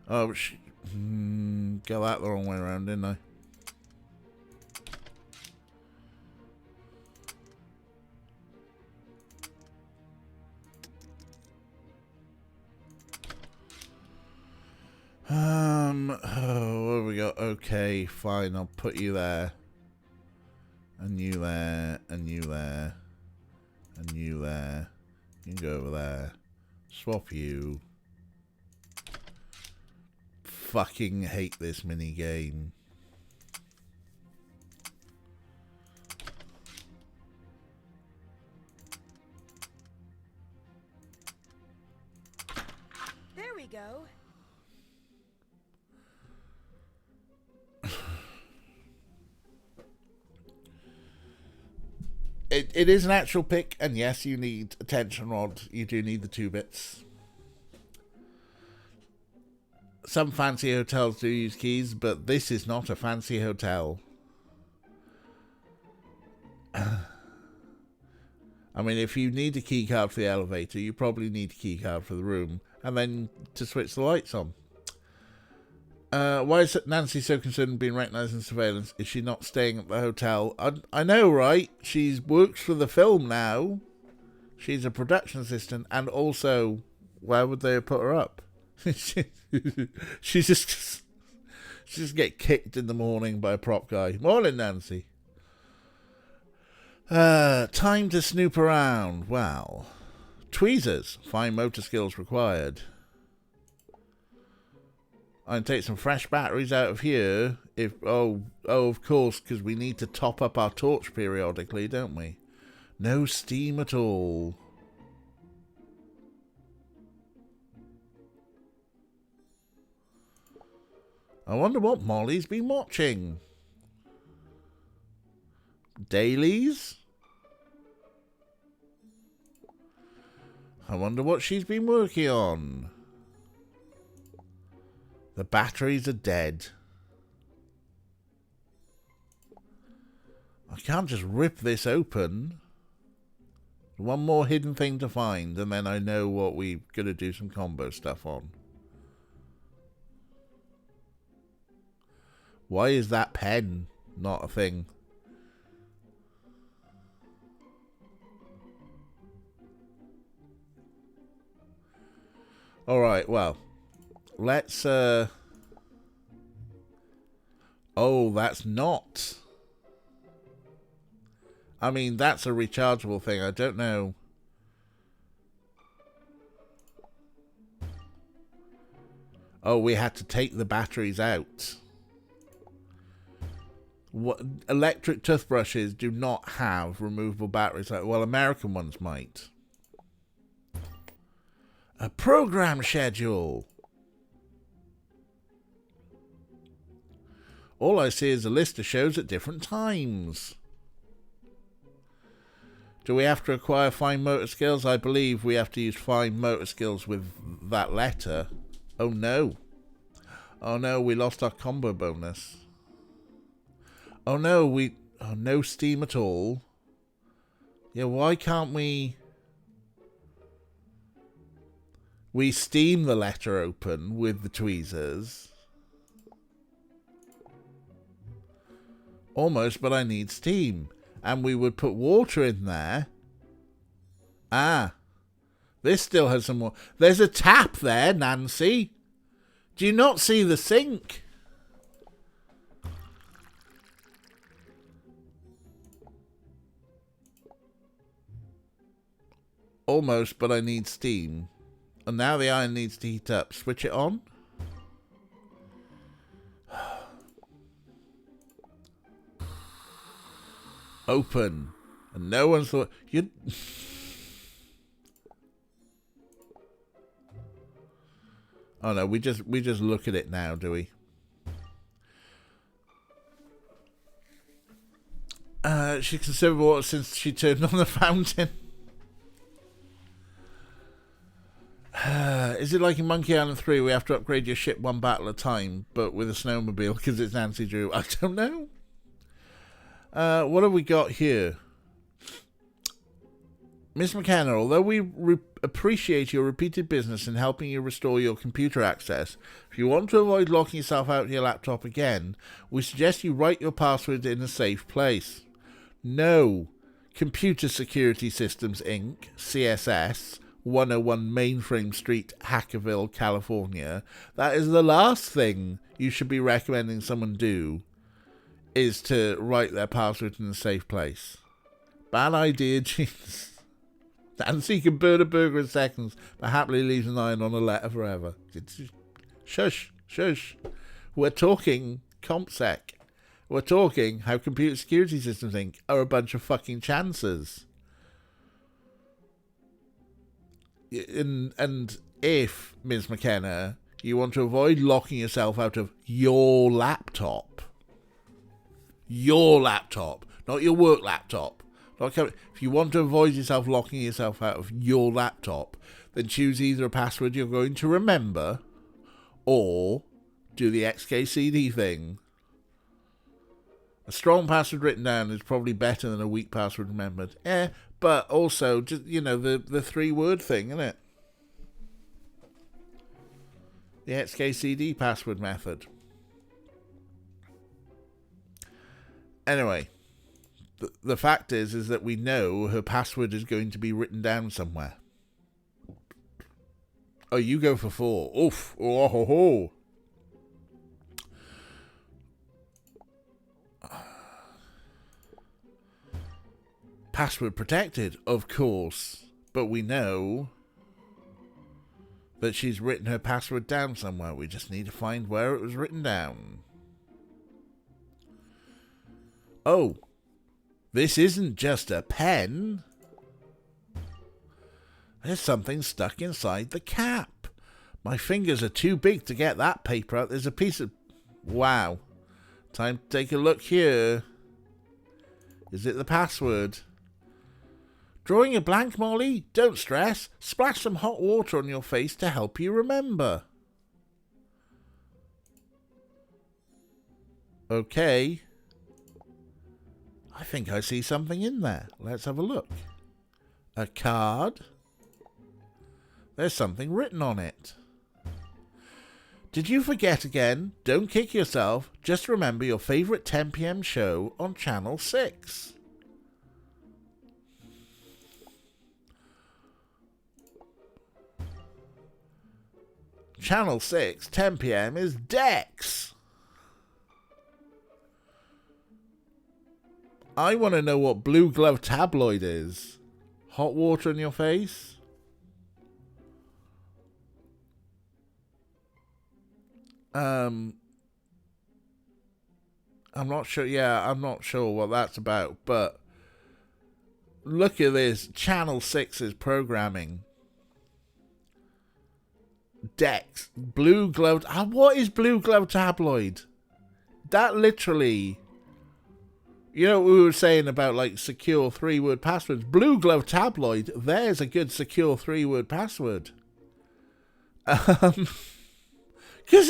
Oh, got that the wrong way around, didn't I? Oh, what have we got? Okay, fine, I'll put you there. And you there, and you there. And you there. You can go over there. Swap you. Fucking hate this mini game. There we go. It is an actual pick, and yes, you need a tension rod. You do need the 2 bits. Some fancy hotels do use keys, but this is not a fancy hotel. I mean, if you need a key card for the elevator, you probably need a key card for the room, and then to switch the lights on. Why is Nancy so concerned with being recognised in surveillance? Is she not staying at the hotel? I know, right? She works for the film now. She's a production assistant, and also, where would they have put her up? She just get kicked in the morning by a prop guy. Morning, Nancy. Time to snoop around. Well, tweezers. Fine motor skills required. I can take some fresh batteries out of here. Of course, because we need to top up our torch periodically, don't we? No steam at all. I wonder what Molly's been watching. Dailies? I wonder what she's been working on. The batteries are dead. I can't just rip this open. One more hidden thing to find, and then I know what we're going to do some combo stuff on. Why is that pen not a thing? Alright, well. Let's, Oh, that's not. I mean, that's a rechargeable thing. I don't know. Oh, we had to take the batteries out. What, electric toothbrushes do not have removable batteries. Well, American ones might. A program schedule. All I see is a list of shows at different times. Do we have to acquire fine motor skills? I believe we have to use fine motor skills with that letter. Oh no. Oh no, we lost our combo bonus. Oh no, no steam at all. Yeah, why can't we steam the letter open with the tweezers? Almost, but I need steam. And we would put water in there. Ah. This still has some more. There's a tap there, Nancy. Do you not see the sink? Almost, but I need steam. And now the iron needs to heat up. Switch it on. Open. And no one's thought... You... Oh no, we just look at it now, do we? She conserved water since she turned on the fountain. Is it like in Monkey Island 3 we have to upgrade your ship one battle at a time, but with a snowmobile because it's Nancy Drew? I don't know. What have we got here? Miss McKenna, although we appreciate your repeated business in helping you restore your computer access, if you want to avoid locking yourself out of your laptop again, we suggest you write your password in a safe place. No. Computer Security Systems, Inc., CSS, 101 Mainframe Street, Hackerville, California. That is the last thing you should be recommending someone do, is to write their password in a safe place. Bad idea, jeez. Nancy can burn a burger in seconds, but happily leaves an iron on a letter forever. Shush, shush. We're talking CompSec. We're talking how Computer Security Systems Inc. are a bunch of fucking chancers. And if, Ms. McKenna, you want to avoid locking yourself out of your laptop, not your work laptop, if you want to avoid yourself locking yourself out of your laptop, then choose either a password you're going to remember or do the XKCD thing. A strong password written down is probably better than a weak password remembered. But also, just, you know, the 3-word thing, isn't it? The XKCD password method. Anyway, the fact is that we know her password is going to be written down somewhere. Oh, you go for 4. Oof. Oh, ho, ho. Password protected, of course. But we know that she's written her password down somewhere. We just need to find where it was written down. Oh. This isn't just a pen. There's something stuck inside the cap. My fingers are too big to get that paper out. There's a piece of... Wow. Time to take a look here. Is it the password? Drawing a blank, Molly? Don't stress. Splash some hot water on your face to help you remember. Okay. I think I see something in there. Let's have a look. A card. There's something written on it. Did you forget again? Don't kick yourself. Just remember your favourite 10 p.m. show on Channel 6. Channel 6, 10 p.m. is Dex. I want to know what Blue Glove Tabloid is. Hot water in your face? I'm not sure. Yeah, I'm not sure what that's about. But look at this. Channel 6's programming. Dex. Blue Glove. What is Blue Glove Tabloid? That literally... You know what we were saying about, like, secure 3-word passwords? Blue Glove Tabloid, there's a good secure 3-word password. Because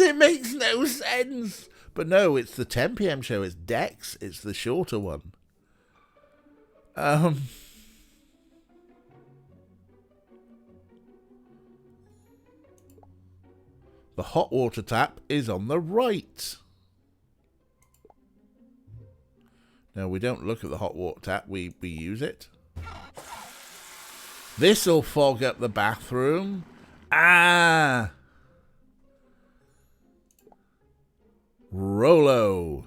it makes no sense. But no, it's the 10 p.m. show. It's Dex. It's the shorter one. The hot water tap is on the right. No, we don't look at the hot water tap. We use it. This'll fog up the bathroom. Ah! Rolo.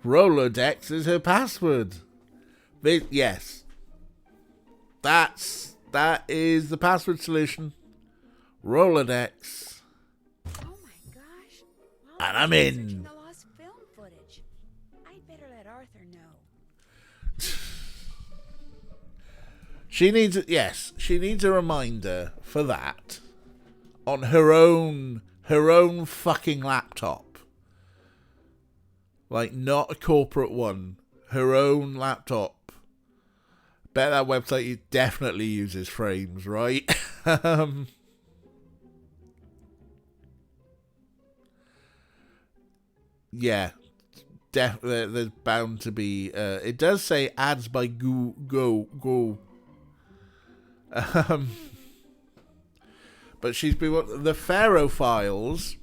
Rolodex is her password. Yes, that is the password solution. Rolodex. Oh my gosh. And I'm in. Searching the lost film footage. I'd better let Arthur know. She needs a reminder for that on her own fucking laptop. Like, not a corporate one. Her own laptop. Bet that website definitely uses frames, right? Yeah. There's bound to be... it does say ads by Go. But she's been... The Pharaoh Files...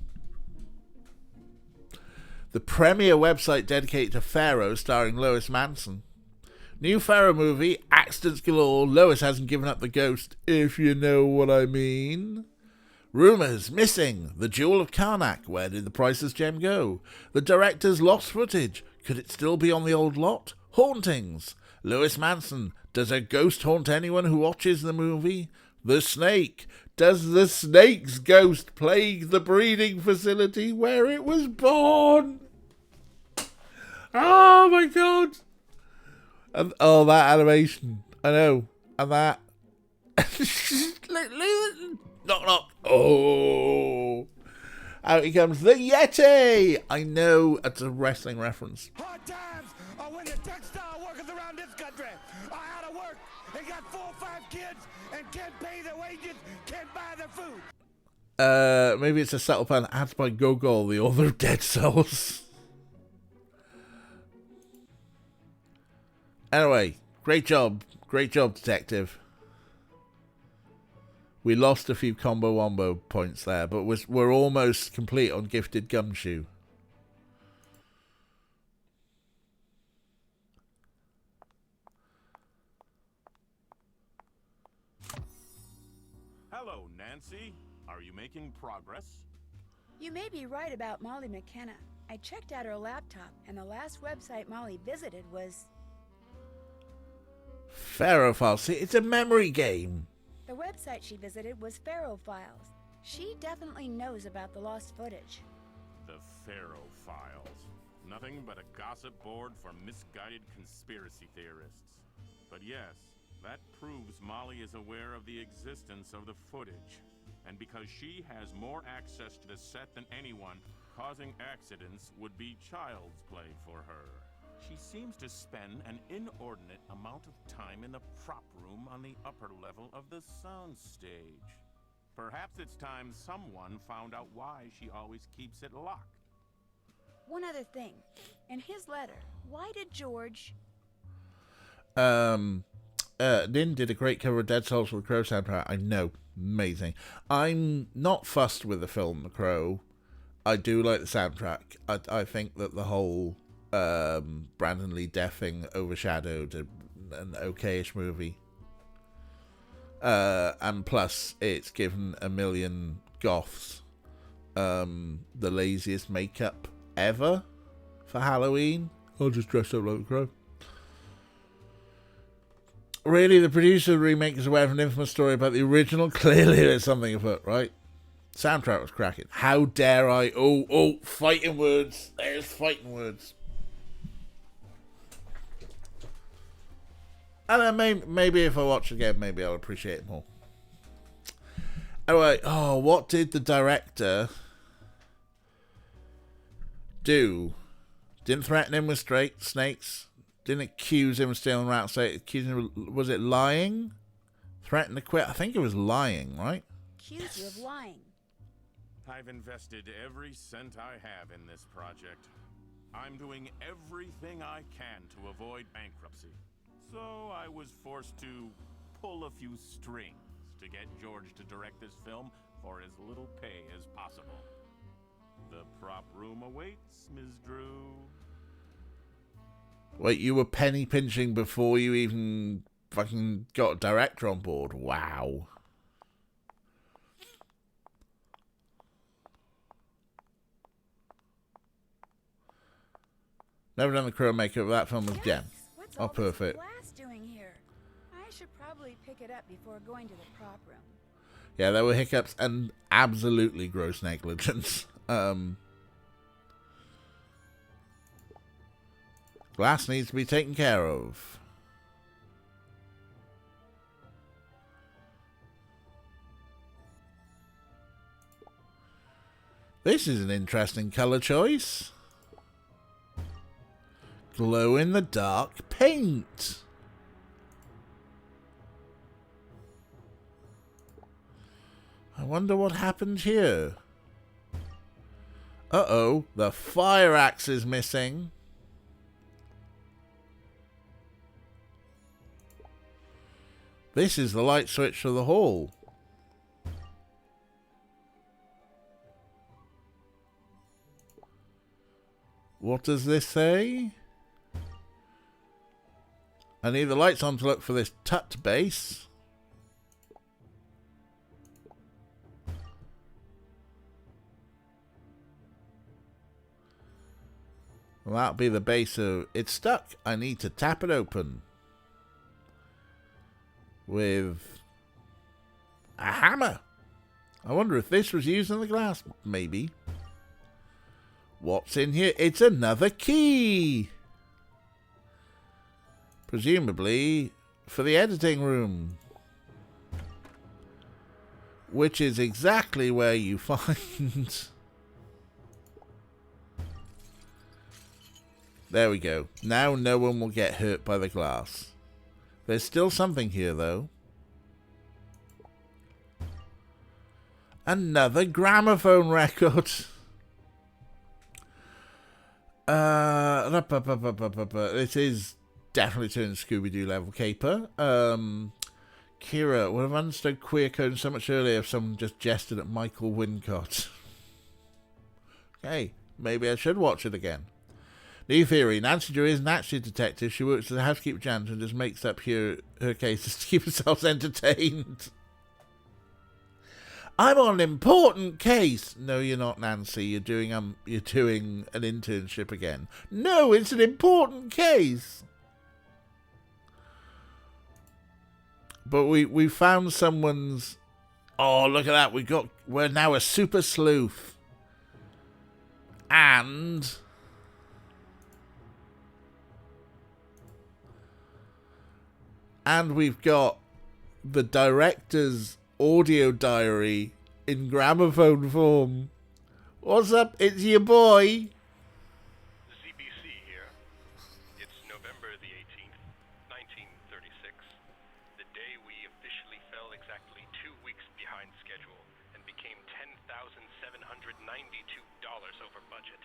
The premier website dedicated to Pharaoh, starring Lois Manson. New Pharaoh movie, accidents galore, Lois hasn't given up the ghost, if you know what I mean. Rumours, missing, the Jewel of Karnak, where did the priceless gem go? The director's lost footage, could it still be on the old lot? Hauntings, Lois Manson, does a ghost haunt anyone who watches the movie? The snake, does the snake's ghost plague the breeding facility where it was born? Oh my god! And, oh, that animation. I know. And that. Knock, knock. Oh. Out he comes. The Yeti. I know it's a wrestling reference. Hard times are when the textile workers around this country are out of work and got 4 or 5 kids and can't pay their wages, can't buy their food. Maybe it's a subtle pun. Ads by Gogol, the author of Dead Souls. Anyway, great job, detective. We lost a few combo wombo points there, but we're almost complete on Gifted Gumshoe. Hello, Nancy. Are you making progress? You may be right about Molly McKenna. I checked out her laptop, and the last website Molly visited was... Pharaoh Files. See, it's a memory game. The website she visited was Pharaoh Files. She definitely knows about the lost footage. The Pharaoh Files. Nothing but a gossip board for misguided conspiracy theorists. But yes, that proves Molly is aware of the existence of the footage. And because she has more access to the set than anyone, causing accidents would be child's play for her. She seems to spend an inordinate amount of time in the prop room on the upper level of the soundstage. Perhaps it's time someone found out why she always keeps it locked. One other thing. In his letter, why did George... Nin did a great cover of Dead Souls with the Crow soundtrack. I know. Amazing. I'm not fussed with the film The Crow. I do like the soundtrack. I think that the whole... Brandon Lee Death thing overshadowed an okay-ish movie. And plus, it's given a million goths the laziest makeup ever for Halloween. I'll just dress up like the Crow. Really, the producer of the remake is aware of an infamous story about the original? Clearly there's something afoot, right? Soundtrack was cracking. How dare I? Oh, fighting words. There's fighting words. And then maybe if I watch it again, maybe I'll appreciate it more. Anyway, what did the director do? Didn't threaten him with snakes. Didn't accuse him of stealing rattlesnake. Accused him of, was it lying? Threatened to quit. I think it was lying, right? Accused you of lying. I've invested every cent I have in this project. I'm doing everything I can to avoid bankruptcy. So I was forced to pull a few strings to get George to direct this film for as little pay as possible. The prop room awaits, Ms. Drew. Wait, you were penny pinching before you even fucking got a director on board? Wow. Never done the Crow makeup. That film was gem. What's Oh, all this perfect. glass doing here? I should probably pick pick it up before going to the prop room. Yeah, there were hiccups and absolutely gross negligence. Glass needs to be taken care of. This is an interesting colour choice. Glow-in-the-dark paint. I wonder what happened here. Uh-oh, the fire axe is missing. This is the light switch for the hall. What does this say? I need the lights on to look for this tut base. Well, that'll be the base of... It's stuck. I need to tap it open. With a hammer. I wonder if this was used in the glass. Maybe. What's in here? It's another key. Presumably for the editing room. Which is exactly where you find... There we go. Now no one will get hurt by the glass. There's still something here, though. Another gramophone record. This is definitely turning Scooby-Doo level caper. Kira would have understood queer code so much earlier if someone just jested at Michael Wincott. Okay, maybe I should watch it again. New theory. Nancy Drew isn't actually a detective. She works as a housekeeper janitor and just makes up her cases to keep herself entertained. I'm on an important case. No, you're not, Nancy. You're doing an internship again. No, it's an important case. But we found someone's... Oh, look at that. We're now a super sleuth. And... And we've got the director's audio diary in gramophone form. What's up? It's your boy. ZBC here. It's November the 18th, 1936. The day we officially fell exactly 2 weeks behind schedule and became $10,792 over budget.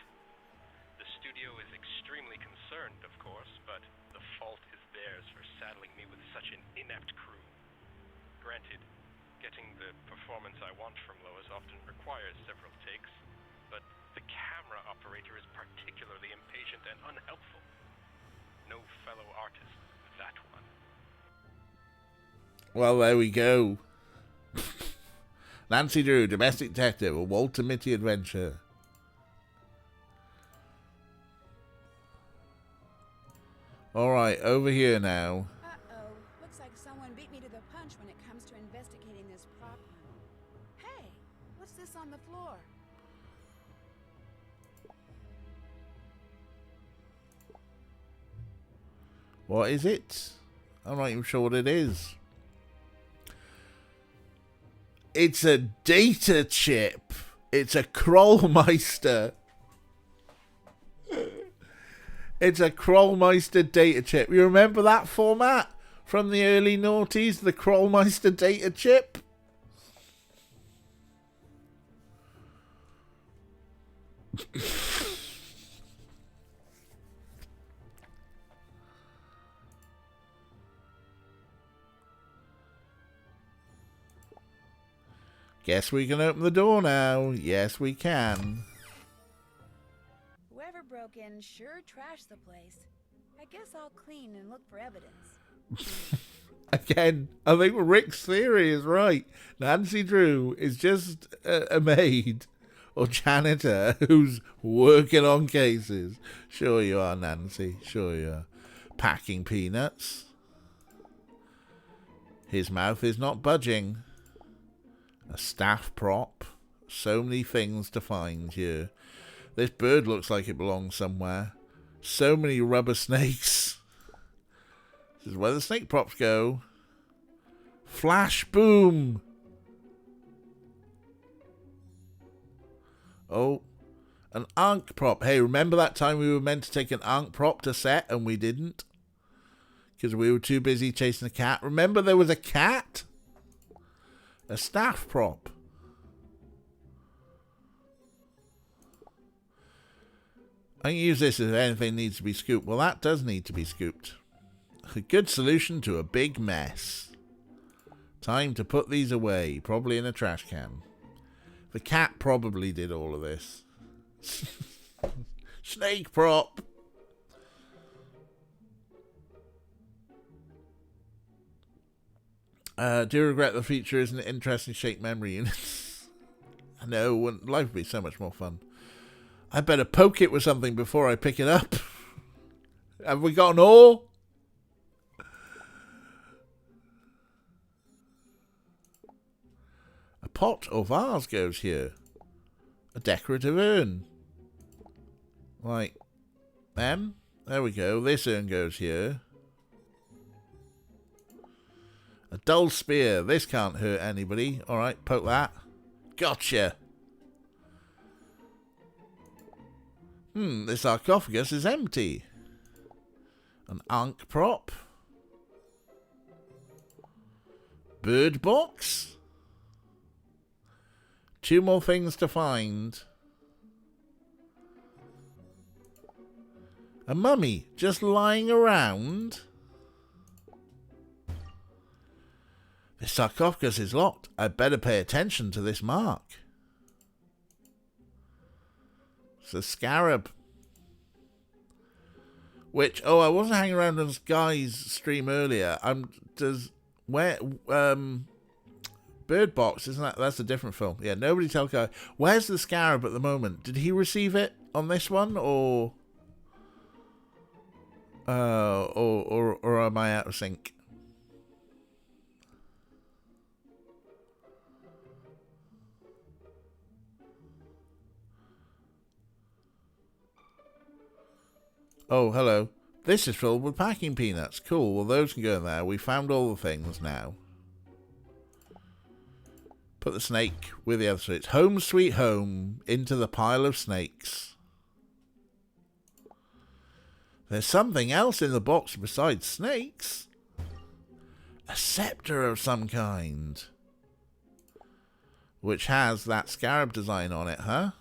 The studio is extremely concerned, of course, but the fault is theirs for saddling me with such an inept crew. Granted, getting the performance I want from Lois often requires several takes, but the camera operator is particularly impatient and unhelpful. No fellow artist with that one. Well, there we go. Nancy Drew, domestic detective, a Walter Mitty adventure. Alright, over here now. Uh-oh. Looks like someone beat me to the punch when it comes to investigating this prop room. Hey, what's this on the floor? What is it? I'm not even sure what it is. It's a data chip. It's a Krollmeister. It's a Krollmeister data chip. You remember that format from the early noughties? The Krollmeister data chip? Guess we can open the door now. Yes, we can. Whoever broke in sure trashed the place. I guess I'll clean and look for evidence. Again, I think Rick's theory is right. Nancy Drew is just a maid or janitor who's working on cases. Sure you are, Nancy. Sure you are. Packing peanuts. His mouth is not budging. A staff prop. So many things to find here. This bird looks like it belongs somewhere. So many rubber snakes. This is where the snake props go. Flash boom. Oh, an Ankh prop. Hey, remember that time we were meant to take an Ankh prop to set and we didn't? Because we were too busy chasing a cat. Remember there was a cat? A staff prop. I can use this if anything needs to be scooped. Well, that does need to be scooped. A good solution to a big mess. Time to put these away, probably in a trash can. The cat probably did all of this. Snake prop. Do you regret the feature isn't interesting shake memory units? I know, life would be so much more fun. I better poke it with something before I pick it up. Have we got an ore? A pot or vase goes here. A decorative urn. Like them. There we go. This urn goes here. A dull spear. This can't hurt anybody. Alright, poke that. Gotcha. This sarcophagus is empty. An Ankh prop. Bird box. 2 more things to find. A mummy just lying around. This sarcophagus is locked. I'd better pay attention to this mark. It's a scarab. Which, I wasn't hanging around on Guy's stream earlier. Bird Box, isn't that? That's a different film. Yeah, nobody tell Guy. Where's the scarab at the moment? Did he receive it on this one, or am I out of sync? Oh, hello. This is filled with packing peanuts. Cool. Well, those can go in there. We found all the things now. Put the snake with the other. So it's home sweet home into the pile of snakes. There's something else in the box besides snakes. A scepter of some kind. Which has that scarab design on it, huh?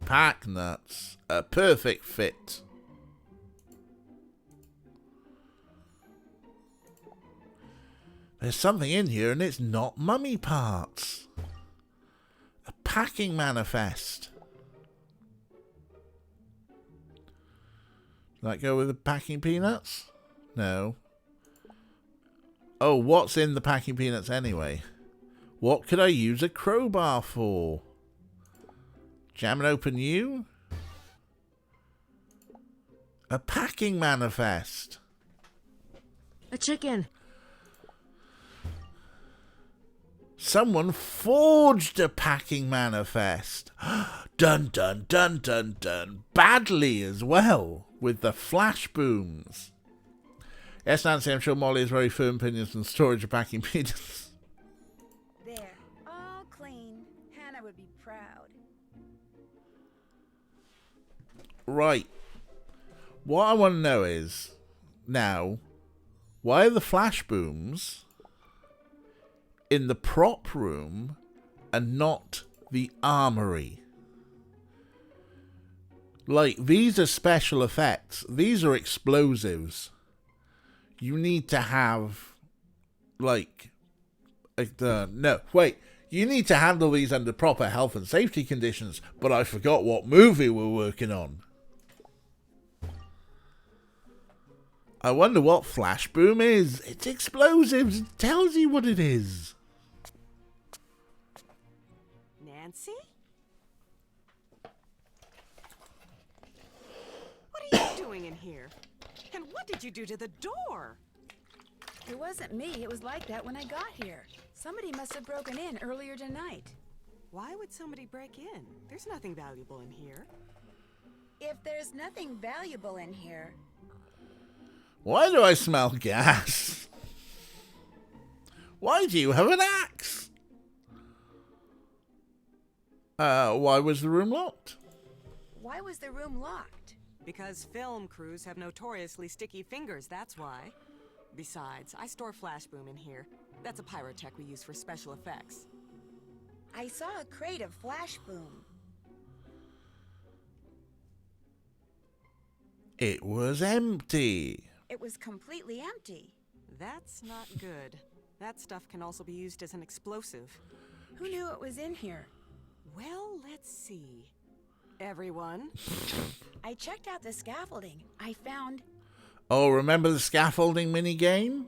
Pack nuts. A perfect fit. There's something in here and it's not mummy parts. A packing manifest. Does that go with the packing peanuts? No. Oh, what's in the packing peanuts anyway? What could I use a crowbar for? Jam and open you? A packing manifest. A chicken. Someone forged a packing manifest. Dun dun dun dun dun. Badly as well, with the flash booms. Yes, Nancy, I'm sure Molly has very firm opinions on storage of packing peanuts. There, all clean. Hannah would be proud. Right. What I want to know is, now, why are the flash booms in the prop room and not the armory? Like, these are special effects. These are explosives. You need to have, like, no, wait. You need to handle these under proper health and safety conditions, but I forgot what movie we're working on. I wonder what flash boom is. It's explosives. It tells you what it is. Nancy? What are you doing in here? And what did you do to the door? It wasn't me. It was like that when I got here. Somebody must have broken in earlier tonight. Why would somebody break in? There's nothing valuable in here. If there's nothing valuable in here, Why do I smell gas? Why do you have an axe? Why was the room locked? why was the room locked? Because film crews have notoriously sticky fingers, that's why. Besides, I store flashboom in here. That's a pyrotech we use for special effects. I saw a crate of flash boom. It was empty. It was completely empty. That's not good. That stuff can also be used as an explosive. Who knew it was in here? Well, let's see. Everyone. I checked out the scaffolding. I found... Oh, remember the scaffolding mini game?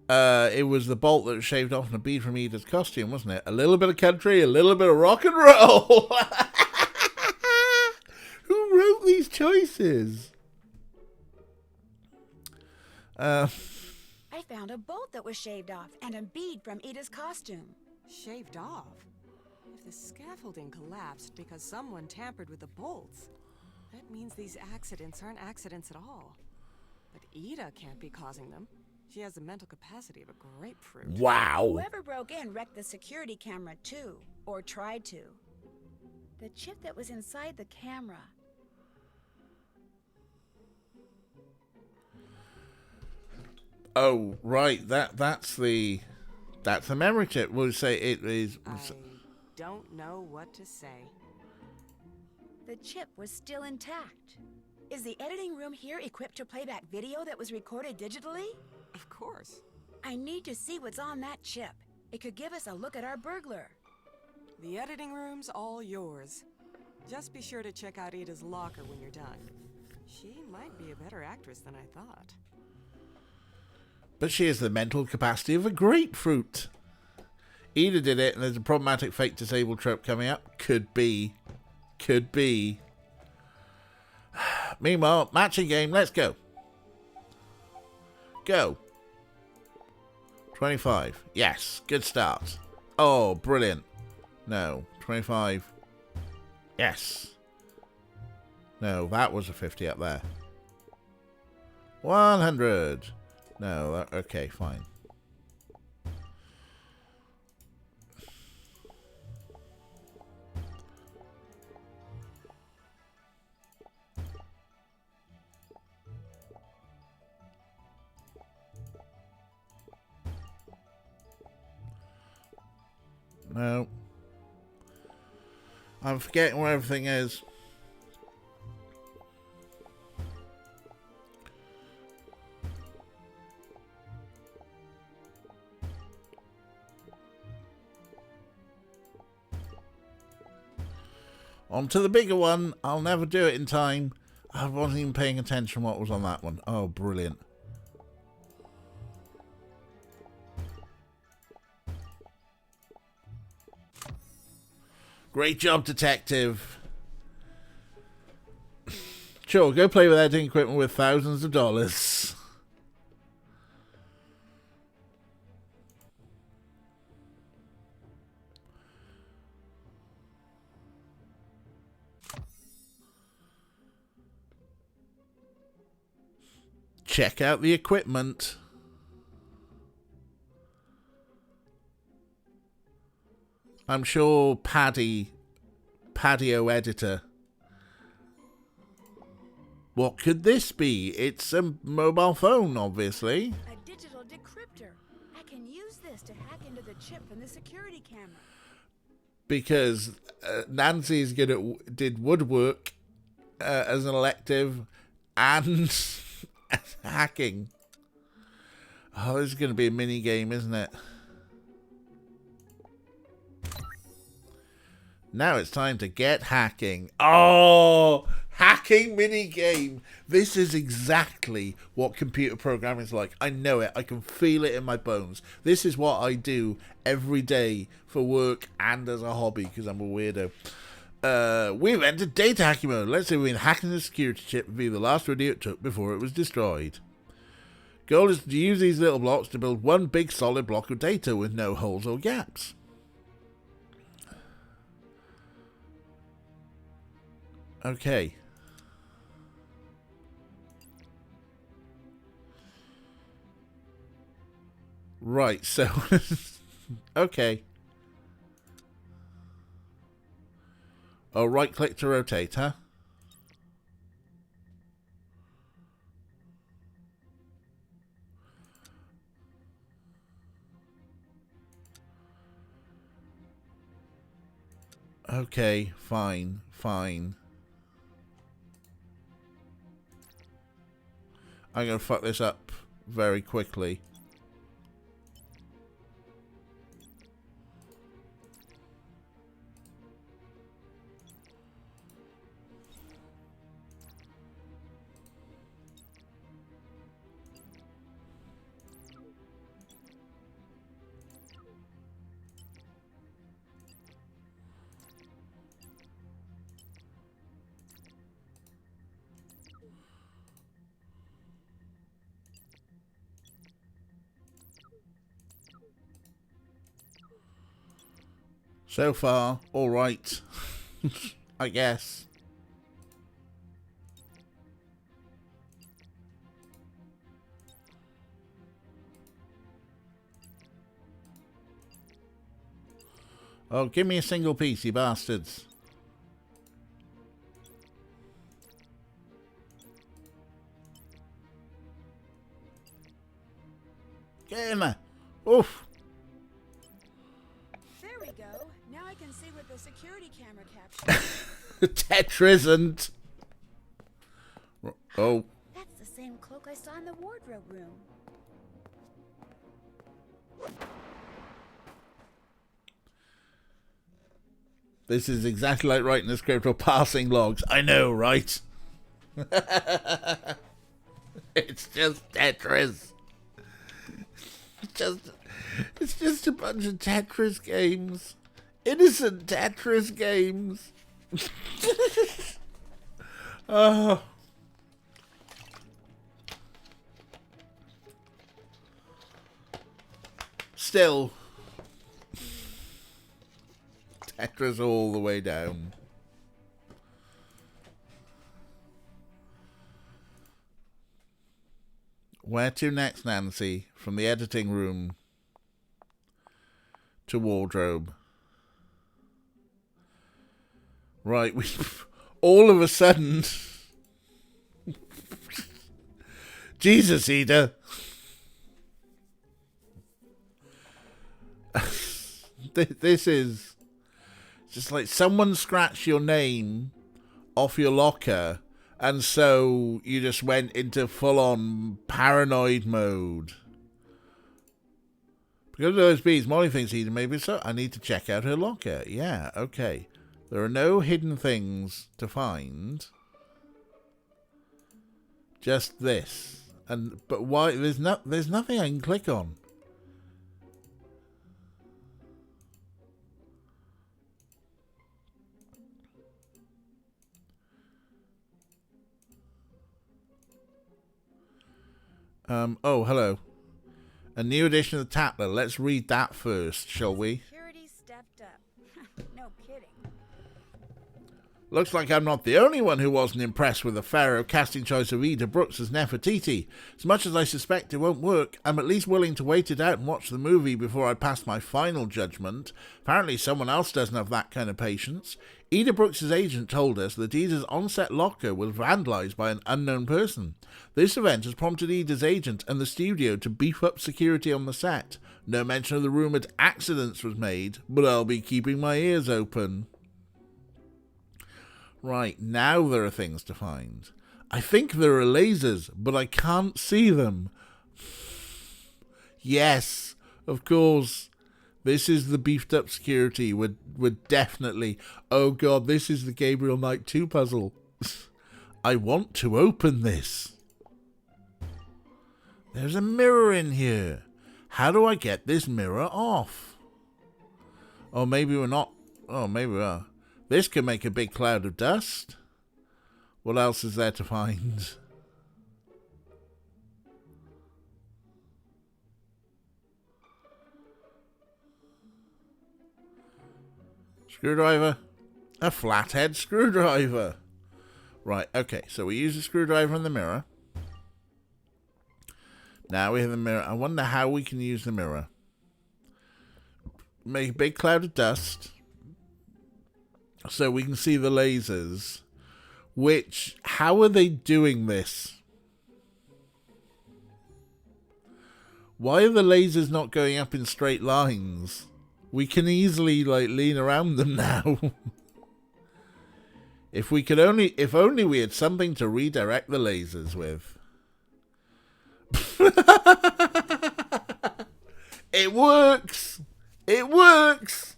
It was the bolt that was shaved off and a bead from Edith's costume, wasn't it? A little bit of country, a little bit of rock and roll. Who wrote these choices? I found a bolt that was shaved off and a bead from Edith's costume. Shaved off? If the scaffolding collapsed because someone tampered with the bolts, that means these accidents aren't accidents at all. But Ida can't be causing them. She has the mental capacity of a grapefruit. Wow. Whoever broke in wrecked the security camera too, or tried to. The chip that was inside the camera. Oh, right. That's the memory chip. We'll say it is. I don't know what to say. The chip was still intact. Is the editing room here equipped to play back video that was recorded digitally? Of course. I need to see what's on that chip. It could give us a look at our burglar. The editing room's all yours. Just be sure to check out Ida's locker when you're done. She might be a better actress than I thought. But she has the mental capacity of a grapefruit. Ida did it, and there's a problematic fake disabled trope coming up. Could be. Could be. Meanwhile, matching game, let's go. Go. 25. Yes, good start. Oh, brilliant. No, 25. Yes. No, that was a 50 up there. 100. No, okay, fine. No. I'm forgetting where everything is. On to the bigger one. I'll never do it in time. I wasn't even paying attention what was on that one. Oh, brilliant. Great job, detective. Sure, go play with editing equipment with thousands of dollars. Check out the equipment. I'm sure patio editor. What could this be? It's a mobile phone, obviously. A digital decryptor. I can use this to hack into the chip from the security camera. Because Nancy's did woodwork as an elective and hacking. Oh, this is going to be a mini game, isn't it? Now it's time to get hacking. Oh, hacking mini game. This is exactly what computer programming is like. I know it. I can feel it in my bones. This is what I do every day for work and as a hobby because I'm a weirdo. We've entered data hacking mode. Let's say we've been hacking the security chip and view the last video it took before it was destroyed. Goal is to use these little blocks to build one big solid block of data with no holes or gaps. Okay. Right, so... okay. Oh, right click to rotate, huh? Okay, fine, fine. I'm gonna fuck this up very quickly. So far, all right. I guess. Oh, give me a single piece, you bastards. Get in there. Oof. There we go. Now I can see what the security camera captured. Tetra isn't. Oh. That's the same cloak I saw in the wardrobe room. This is exactly like writing a script or passing logs. I know, right? It's just Tetris. It's just a bunch of Tetris games. Innocent Tetris games. Oh. Still. Tetris all the way down. Where to next, Nancy? From the editing room to wardrobe. Right, we all of a sudden... Jesus, Ida. This is just like someone scratched your name off your locker, and so you just went into full-on paranoid mode. Because of those bees, Molly thinks Ida may be so. I need to check out her locker. Yeah, okay. There are no hidden things to find. Just this. But why? There's nothing I can click on. Oh, hello. A new edition of the Tatler. Let's read that first, shall we? Security stepped up. No kidding. Looks like I'm not the only one who wasn't impressed with the Pharaoh casting choice of Ida Brooks as Nefertiti. As much as I suspect it won't work, I'm at least willing to wait it out and watch the movie before I pass my final judgment. Apparently someone else doesn't have that kind of patience. Ida Brooks' agent told us that Ida's on-set locker was vandalized by an unknown person. This event has prompted Ida's agent and the studio to beef up security on the set. No mention of the rumoured accidents was made, but I'll be keeping my ears open. Right, now there are things to find. I think there are lasers, but I can't see them. Yes, of course. This is the beefed up security. We're definitely... Oh god, this is the Gabriel Knight 2 puzzle. I want to open this. There's a mirror in here. How do I get this mirror off? Oh, maybe we're not... Oh, maybe we are. This could make a big cloud of dust. What else is there to find? Screwdriver. A flathead screwdriver. Right, okay, so we use the screwdriver in the mirror. Now we have the mirror. I wonder how we can use the mirror. Make a big cloud of dust so we can see the lasers. Which, how are they doing this? Why are the lasers not going up in straight lines? We can easily, like, lean around them now. If only we had something to redirect the lasers with. It works! It works!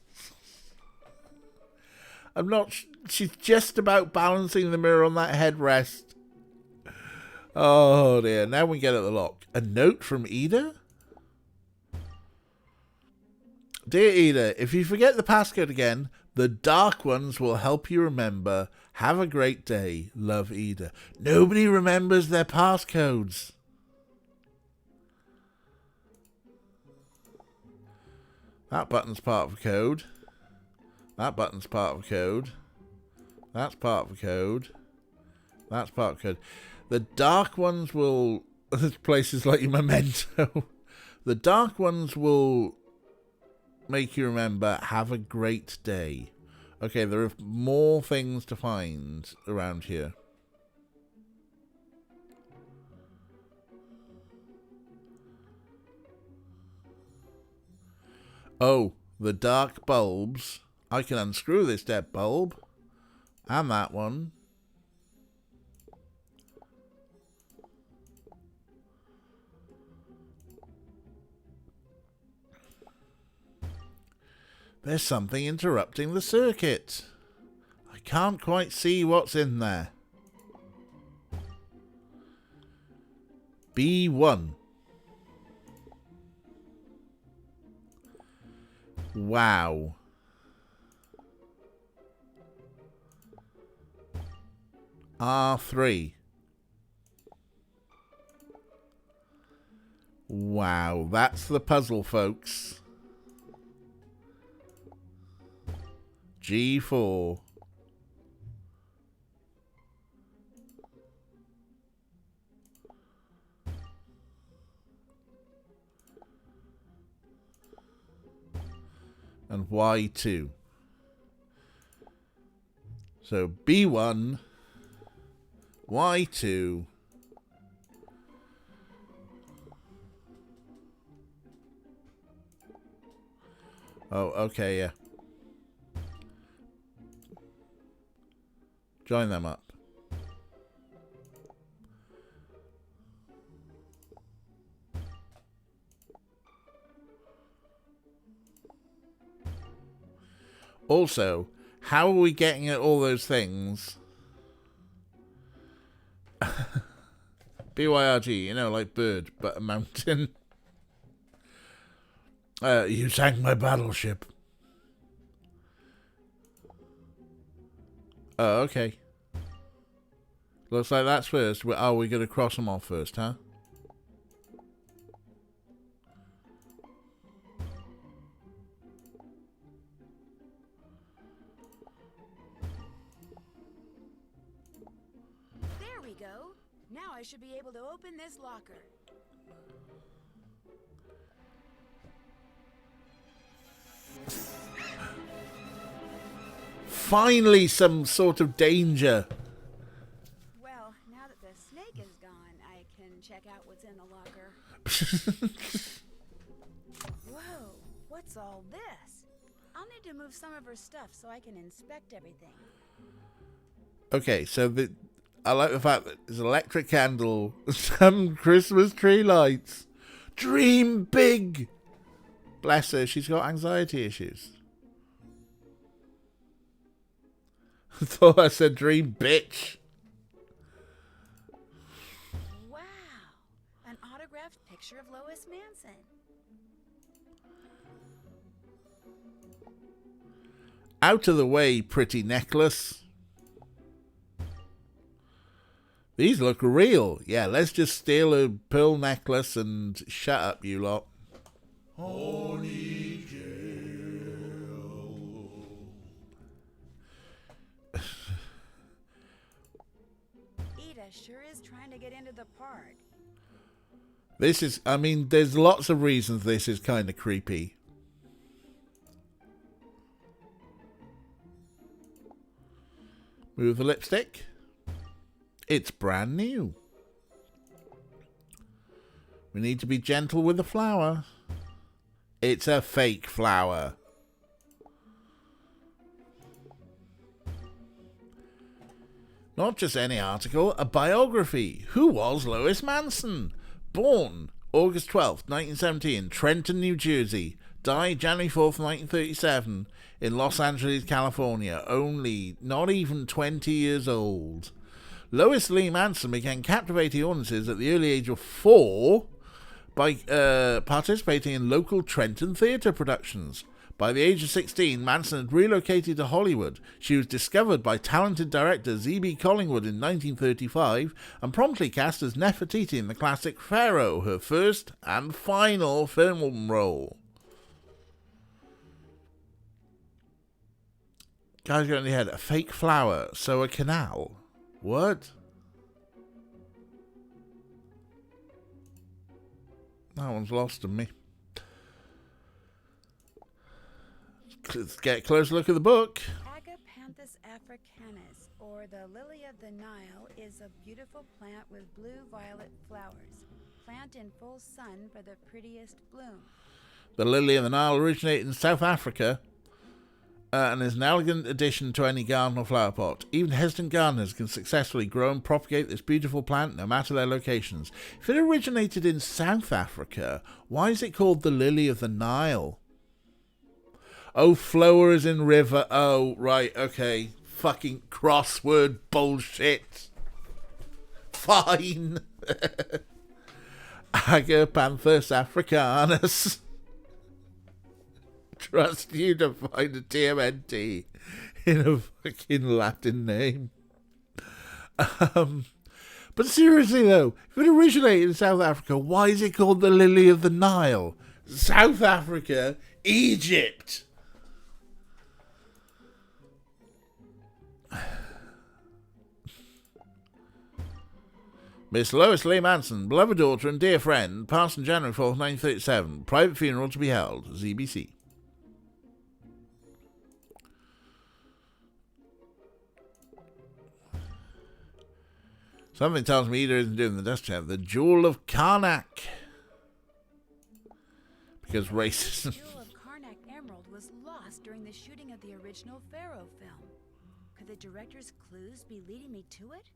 I'm not... She's just about balancing the mirror on that headrest. Oh dear, now we get at the lock. A note from Ida? Dear Ida, if you forget the passcode again, the dark ones will help you remember. Have a great day. Love, Ida. Nobody remembers their passcodes. That button's part of a code. That button's part of a code. That's part of a code. That's part of a code. The dark ones will... This place is like your Memento. The dark ones will make you remember. Have a great day. Okay, there are more things to find around here. Oh, the dark bulbs. I can unscrew this dead bulb. And that one. There's something interrupting the circuit. I can't quite see what's in there. B1. Wow. R3. Wow, that's the puzzle, folks. G4. And Y2. So B1, Y2, oh, okay, yeah. Join them up. Also, how are we getting at all those things? BYRG, you know, like bird, but a mountain. You sank my battleship. Oh, okay. Looks like that's first. We're going to cross them off first, huh? There we go. Now I should be able to open this locker. Finally, some sort of danger. Well, now that the snake is gone, I can check out what's in the locker. Whoa, what's all this? I'll need to move some of her stuff so I can inspect everything. Okay, so I like the fact that there's an electric candle, some Christmas tree lights. Dream big! Bless her, she's got anxiety issues. I thought I said dream bitch. Wow, an autographed picture of Lois Manson. Out of the way, pretty necklace. These look real. Yeah, let's just steal a pearl necklace and shut up, you lot. Holy jail. Ida sure is trying to get into the park. This is, I mean, there's lots of reasons this is kind of creepy. Move the lipstick. It's brand new. We need to be gentle with the flower. It's a fake flower. Not just any article, a biography. Who was Lois Manson? Born August 12th, 1917, Trenton, New Jersey. Died January 4th, 1937, in Los Angeles, California. Only not even 20 years old. Lois Lee Manson began captivating audiences at the early age of 4 by participating in local Trenton theatre productions. By the age of 16, Manson had relocated to Hollywood. She was discovered by talented director Z.B. Collingwood in 1935 and promptly cast as Nefertiti in the classic Pharaoh, her first and final film role. Guys got in the head. A fake flower, so a canal. What? That one's lost on me. Let's get a closer look at the book. Agapanthus africanus, or the lily of the Nile, is a beautiful plant with blue-violet flowers. Plant in full sun for the prettiest bloom. The lily of the Nile originated in South Africa and is an elegant addition to any garden or flower pot. Even hesitant gardeners can successfully grow and propagate this beautiful plant no matter their locations. If it originated in South Africa, why is it called the lily of the Nile? Oh, flower is in river. Oh, right, okay. Fucking crossword bullshit. Fine. Agapanthus africanus. Trust you to find a TMNT in a fucking Latin name. But seriously though, if it originated in South Africa, why is it called the Lily of the Nile? South Africa, Egypt. Miss Lois Lee Manson, beloved daughter and dear friend, passed on January 4th, 1937. Private funeral to be held. ZBC. Something tells me Ida isn't doing the death chat. The Jewel of Karnak. Because racism. The Jewel of Karnak Emerald was lost during the shooting of the original Pharaoh film. Could the director's clues be leading me to it?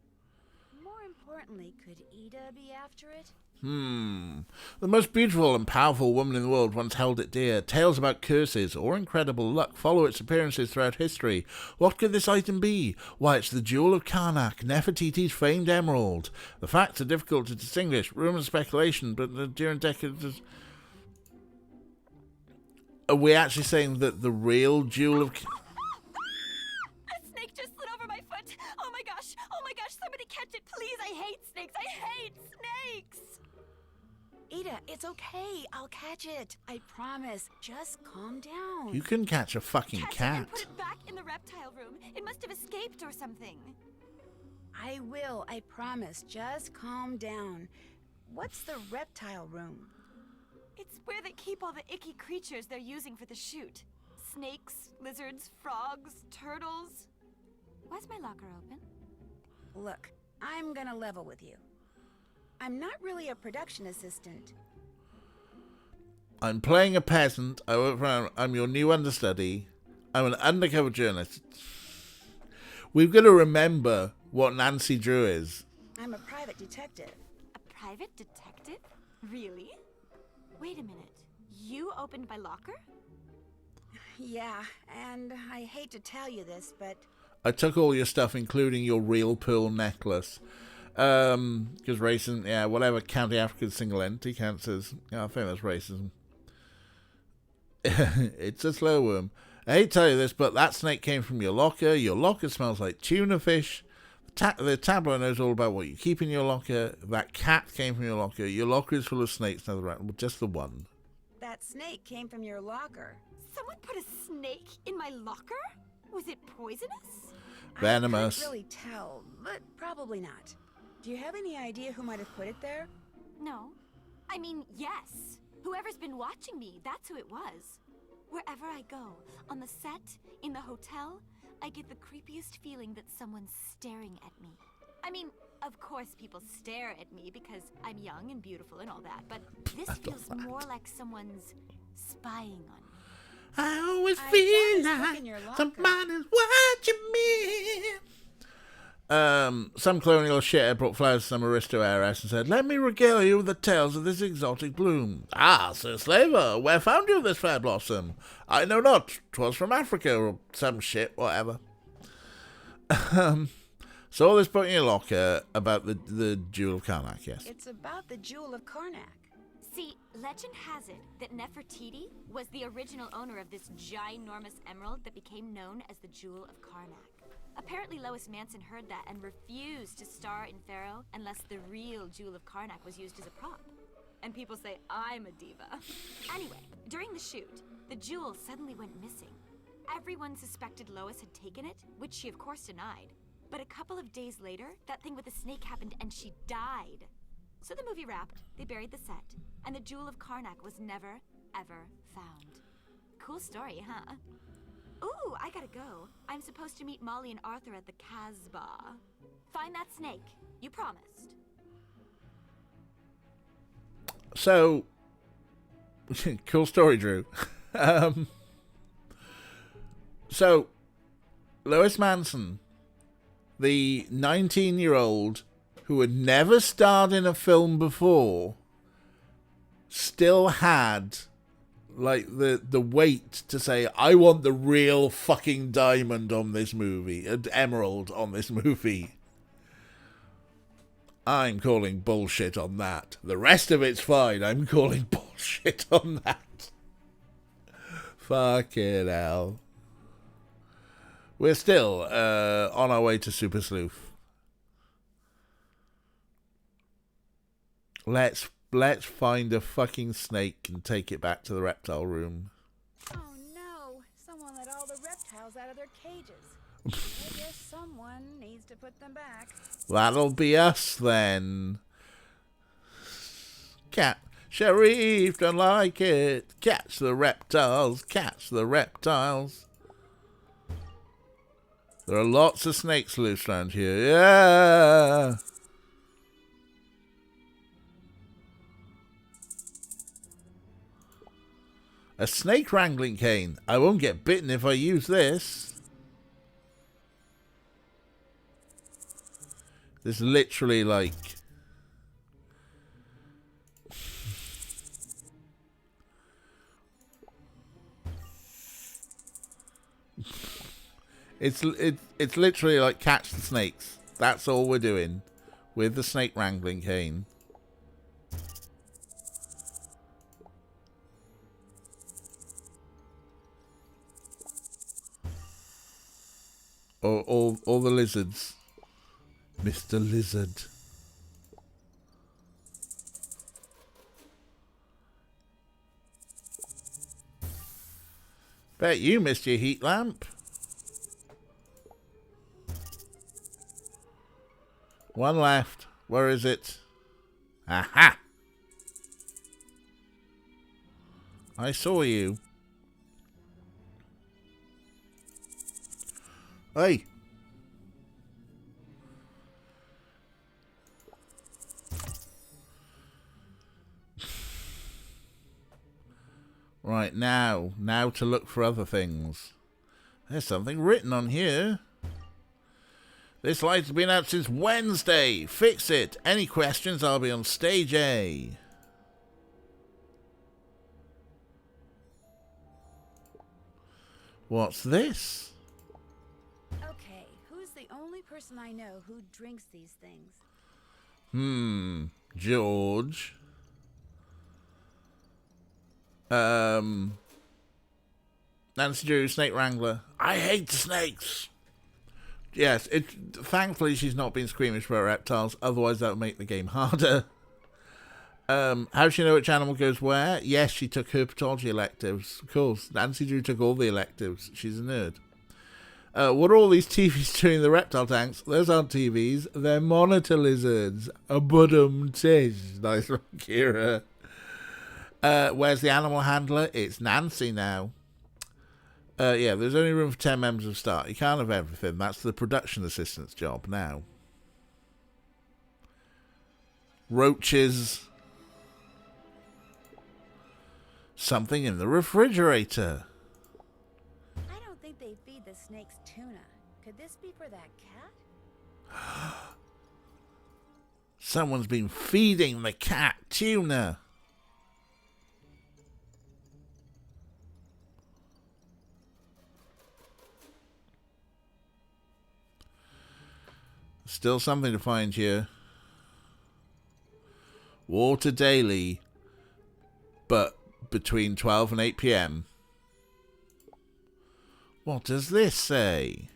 More importantly, could Ida be after it? The most beautiful and powerful woman in the world once held it dear. Tales about curses or incredible luck follow its appearances throughout history. What could this item be? Why, it's the Jewel of Karnak, Nefertiti's famed emerald. The facts are difficult to distinguish, rumour and speculation, but during decades... Are we actually saying that the real Jewel of... A snake just slid over my foot! Oh my gosh! Oh my gosh! Somebody catch it, please! I hate snakes! I hate snakes! Ida, it's okay. I'll catch it. I promise. Just calm down. You can catch a fucking Catch it cat. and put it back in the reptile room. It must have escaped or something. I will. I promise. Just calm down. What's the reptile room? It's where they keep all the icky creatures they're using for the shoot. Snakes, lizards, frogs, turtles. Why's my locker open? Look, I'm gonna level with you. I'm not really a production assistant. I'm playing a peasant. I'm your new understudy. I'm an undercover journalist. We've got to remember what Nancy Drew is. I'm a private detective. A private detective? Really? Wait a minute. You opened my locker? Yeah, and I hate to tell you this, but... I took all your stuff, including your real pearl necklace. Because racism, yeah, whatever county African single entity counts as, yeah, I think that's racism. It's a slow worm. I hate to tell you this, but that snake came from your locker. Your locker smells like tuna fish. The tabloid knows all about what you keep in your locker. That cat came from your locker. Your locker is full of snakes, just the one. That snake came from your locker. Someone put a snake in my locker? Was it poisonous? Venomous. I can't really tell, but probably not. Do you have any idea who might have put it there? No. I mean, yes. Whoever's been watching me, that's who it was. Wherever I go, on the set, in the hotel, I get the creepiest feeling that someone's staring at me. I mean, of course people stare at me because I'm young and beautiful and all that, but this feels more like someone's spying on me. I always feel like somebody's watching me. Some colonial shithead brought flowers to some aristo heiress and said, "Let me regale you with the tales of this exotic bloom." "Ah, Sir Slaver, where found you this fair blossom?" "I know not, 'twas from Africa," or some shit, whatever. So all this put in your locker about the Jewel of Karnak, yes? It's about the Jewel of Karnak. See, legend has it that Nefertiti was the original owner of this ginormous emerald that became known as the Jewel of Karnak. Apparently Lois Manson heard that and refused to star in Pharaoh unless the real Jewel of Karnak was used as a prop. And people say I'm a diva. Anyway, during the shoot, the jewel suddenly went missing. Everyone suspected Lois had taken it, which she of course denied. But a couple of days later, that thing with the snake happened and she died. So the movie wrapped, they buried the set, and the Jewel of Karnak was never, ever found. Cool story, huh? Ooh, I gotta go. I'm supposed to meet Molly and Arthur at the Casbah. Find that snake. You promised. So, cool story, Drew. So, Lois Manson, the 19-year-old who had never starred in a film before, still had like the weight to say, I want the real fucking diamond on this movie, an emerald on this movie. I'm calling bullshit on that. The rest of it's fine. I'm calling bullshit on that. Fucking hell. We're still on our way to Super Sleuth. Let's find a fucking snake and take it back to the reptile room. Oh no! Someone let all the reptiles out of their cages. I guess someone needs to put them back. That'll be us then. Cat Sheriff, don't like it. Catch the reptiles, catch the reptiles. There are lots of snakes loose around here. Yeah. A snake wrangling cane. I won't get bitten if I use this. This is literally like... It's literally like catch the snakes. That's all we're doing with the snake wrangling cane. All the lizards. Mr. Lizard. Bet you missed your heat lamp. One left. Where is it? Aha! I saw you. Hey! Right, now to look for other things. There's something written on here. This light's been out since Wednesday. Fix it. Any questions, I'll be on stage A. What's this? Okay, who's the only person I know who drinks these things? George. Nancy Drew, Snake Wrangler. I hate snakes. Yes, thankfully she's not been squeamish about reptiles, otherwise that would make the game harder. How does she know which animal goes where? Yes, she took herpetology electives. Of course, Nancy Drew took all the electives. She's a nerd. What are all these TVs doing in the reptile tanks? Those aren't TVs. They're monitor lizards. A budum tish. Nice one, Kira. Where's the animal handler? It's Nancy now. Yeah, there's only room for 10 members of staff. You can't have everything. That's the production assistant's job now. Roaches. Something in the refrigerator. I don't think they feed the snakes tuna. Could this be for that cat? Someone's been feeding the cat tuna. Still something to find here. Water daily, but between 12 and 8 p.m. What does this say?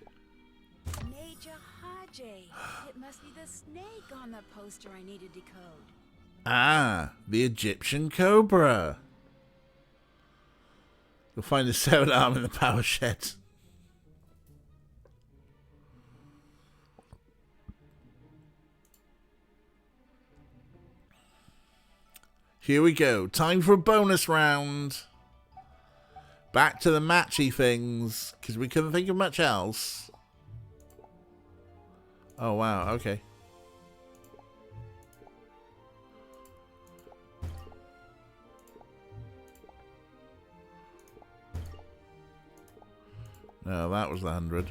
Major Haji. It must be the snake on the poster I need to decode. Ah, the Egyptian cobra. You'll find a severed arm in the power shed. Here we go. Time for a bonus round. Back to the matchy things, because we couldn't think of much else. Oh, wow. Okay. No, that was the 100.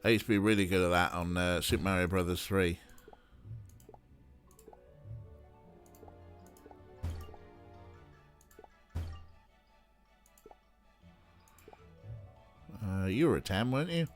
I used to be really good at that on Super Mario Brothers 3. You were a 10, weren't you?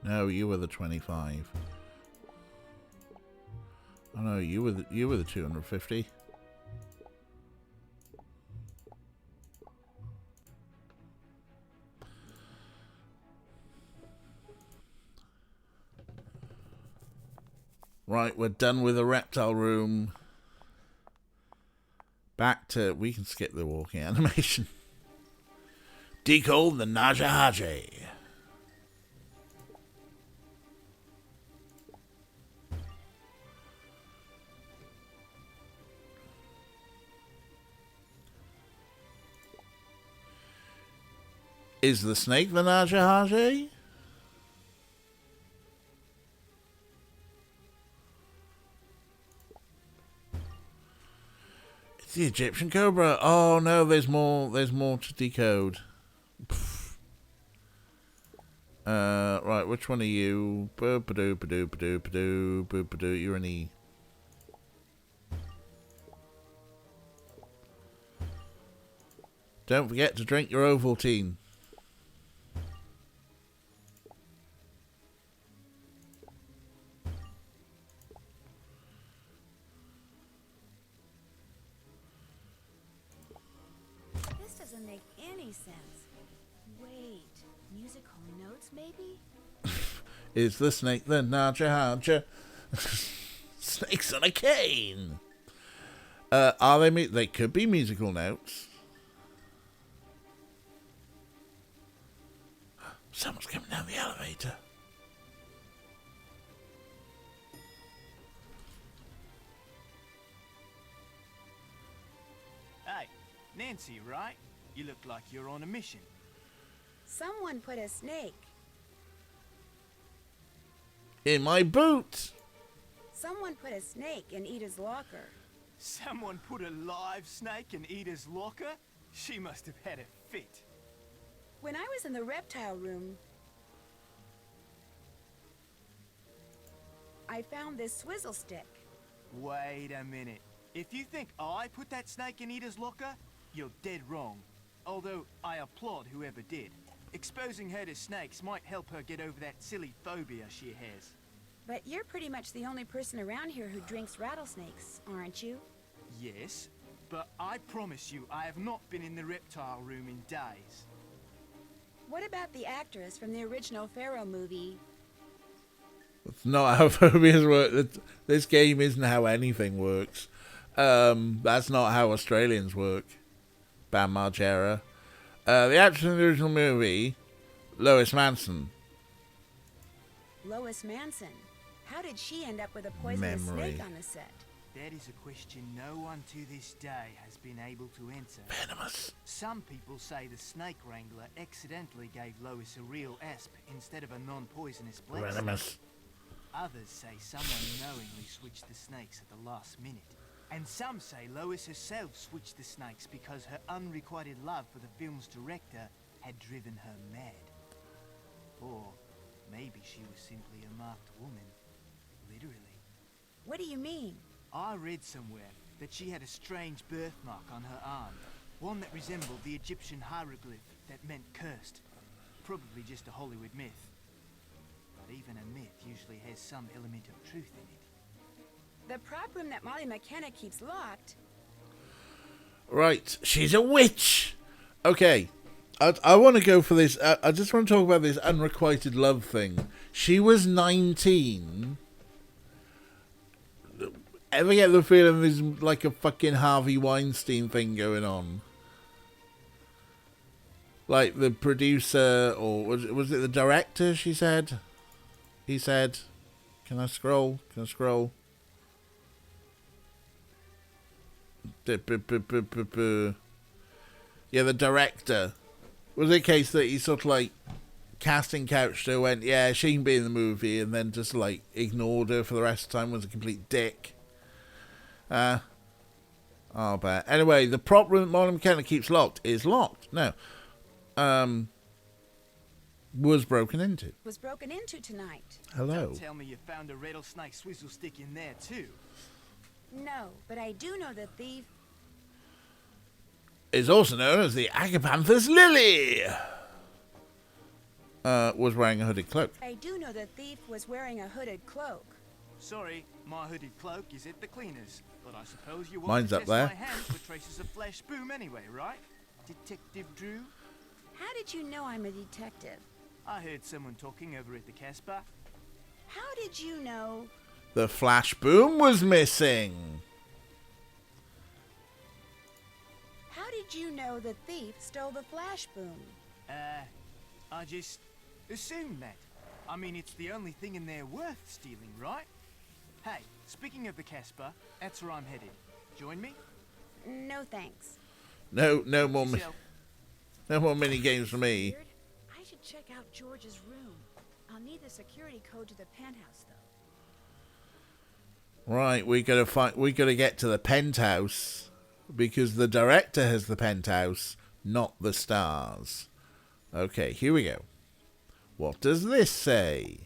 No, you were the 25. Oh no, you were the 250. Right, we're done with the reptile room. Back to... We can skip the walking animation. Decode the Naja Haji. Is the snake the Naja Haji? It's the Egyptian cobra. Oh no, there's more to decode. Right, which one are you? You're an E. Don't forget to drink your Ovaltine. This doesn't make any sense. Wait, musical notes maybe? Is the snake the Naja Haja? Snakes on a cane. Are they? They could be musical notes. Someone's coming down the elevator. Hey, Nancy, right? You look like you're on a mission. Someone put a snake. In my boot. Someone put a snake in Ida's locker. Someone put a live snake in Ida's locker? She must have had a fit. When I was in the reptile room, I found this swizzle stick. Wait a minute. If you think I put that snake in Ida's locker, you're dead wrong. Although I applaud whoever did. Exposing her to snakes might help her get over that silly phobia she has. But you're pretty much the only person around here who drinks rattlesnakes, aren't you? Yes, but I promise you I have not been in the reptile room in days. What about the actress from the original Pharaoh movie? It's not how phobias work. This game isn't how anything works. That's not how Australians work. Bam Margera. The actress in the original movie, Lois Manson. Lois Manson. How did she end up with a poisonous snake on the set? That is a question no one to this day has been able to answer. Venomous. Some people say the snake wrangler accidentally gave Lois a real asp instead of a non-poisonous black snake. Others say someone knowingly switched the snakes at the last minute. And some say Lois herself switched the snakes because her unrequited love for the film's director had driven her mad. Or maybe she was simply a marked woman. Literally. What do you mean? I read somewhere that she had a strange birthmark on her arm. One that resembled the Egyptian hieroglyph that meant cursed. Probably just a Hollywood myth. But even a myth usually has some element of truth in it. The prop room that Molly McKenna keeps locked. Right, she's a witch. Okay, I want to go for this. I just want to talk about this unrequited love thing. She was 19. Ever get the feeling there's like a fucking Harvey Weinstein thing going on? Like the producer, or was it the director, she said? He said, can I scroll? Can I scroll? Yeah, the director. Was it a case that he sort of like casting couched her, went, yeah, she can be in the movie, and then just like ignored her for the rest of the time, was a complete dick? Oh, bad. Anyway, the prop room that Molly McKenna keeps locked is locked. No. Was broken into. Was broken into tonight. Hello. Don't tell me you found a rattlesnake swizzle stick in there too. No, but I do know the thief is also known as the Agapanthus Lily. Was wearing a hooded cloak. I do know the thief was wearing a hooded cloak. Sorry, my hooded cloak is at the cleaners, but I suppose you Mine's won't up there. my hands for traces of flesh boom anyway, right? Detective Drew? How did you know I'm a detective? I heard someone talking over at the Casbah. How did you know? The flash boom was missing. How did you know the thief stole the flash boom? I just assumed that. I mean, it's the only thing in there worth stealing, right? Hey, speaking of the Casbah, that's where I'm headed. Join me? No thanks. No more mini games for me. Weird. I should check out George's room. I'll need the security code to the penthouse, though. Right, we gotta get to the penthouse because the director has the penthouse, not the stars. Okay, here we go. What does this say?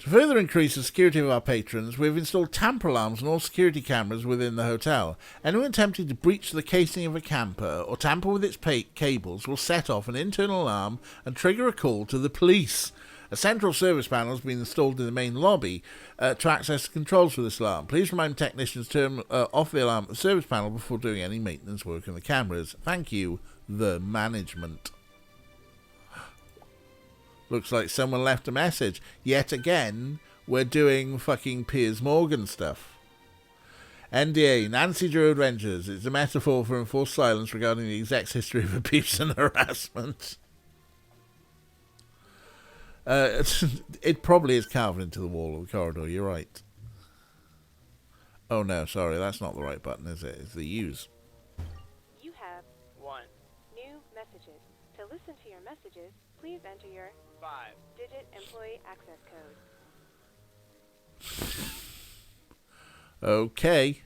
To further increase the security of our patrons, we've installed tamper alarms on all security cameras within the hotel. Anyone attempting to breach the casing of a camper or tamper with its cables will set off an internal alarm and trigger a call to the police. A central service panel has been installed in the main lobby to access the controls for this alarm. Please remind technicians to turn off the alarm at the service panel before doing any maintenance work on the cameras. Thank you, the management. Looks like someone left a message. Yet again, we're doing fucking Piers Morgan stuff. NDA, Nancy Drew Adventures. It's a metaphor for enforced silence regarding the exec's history of abuse and harassment. It probably is carved into the wall of the corridor, you're right. Oh no, sorry, that's not the right button, is it? It's the use. You have 1 new messages. To listen to your messages, please enter your 5-digit employee access code. Okay.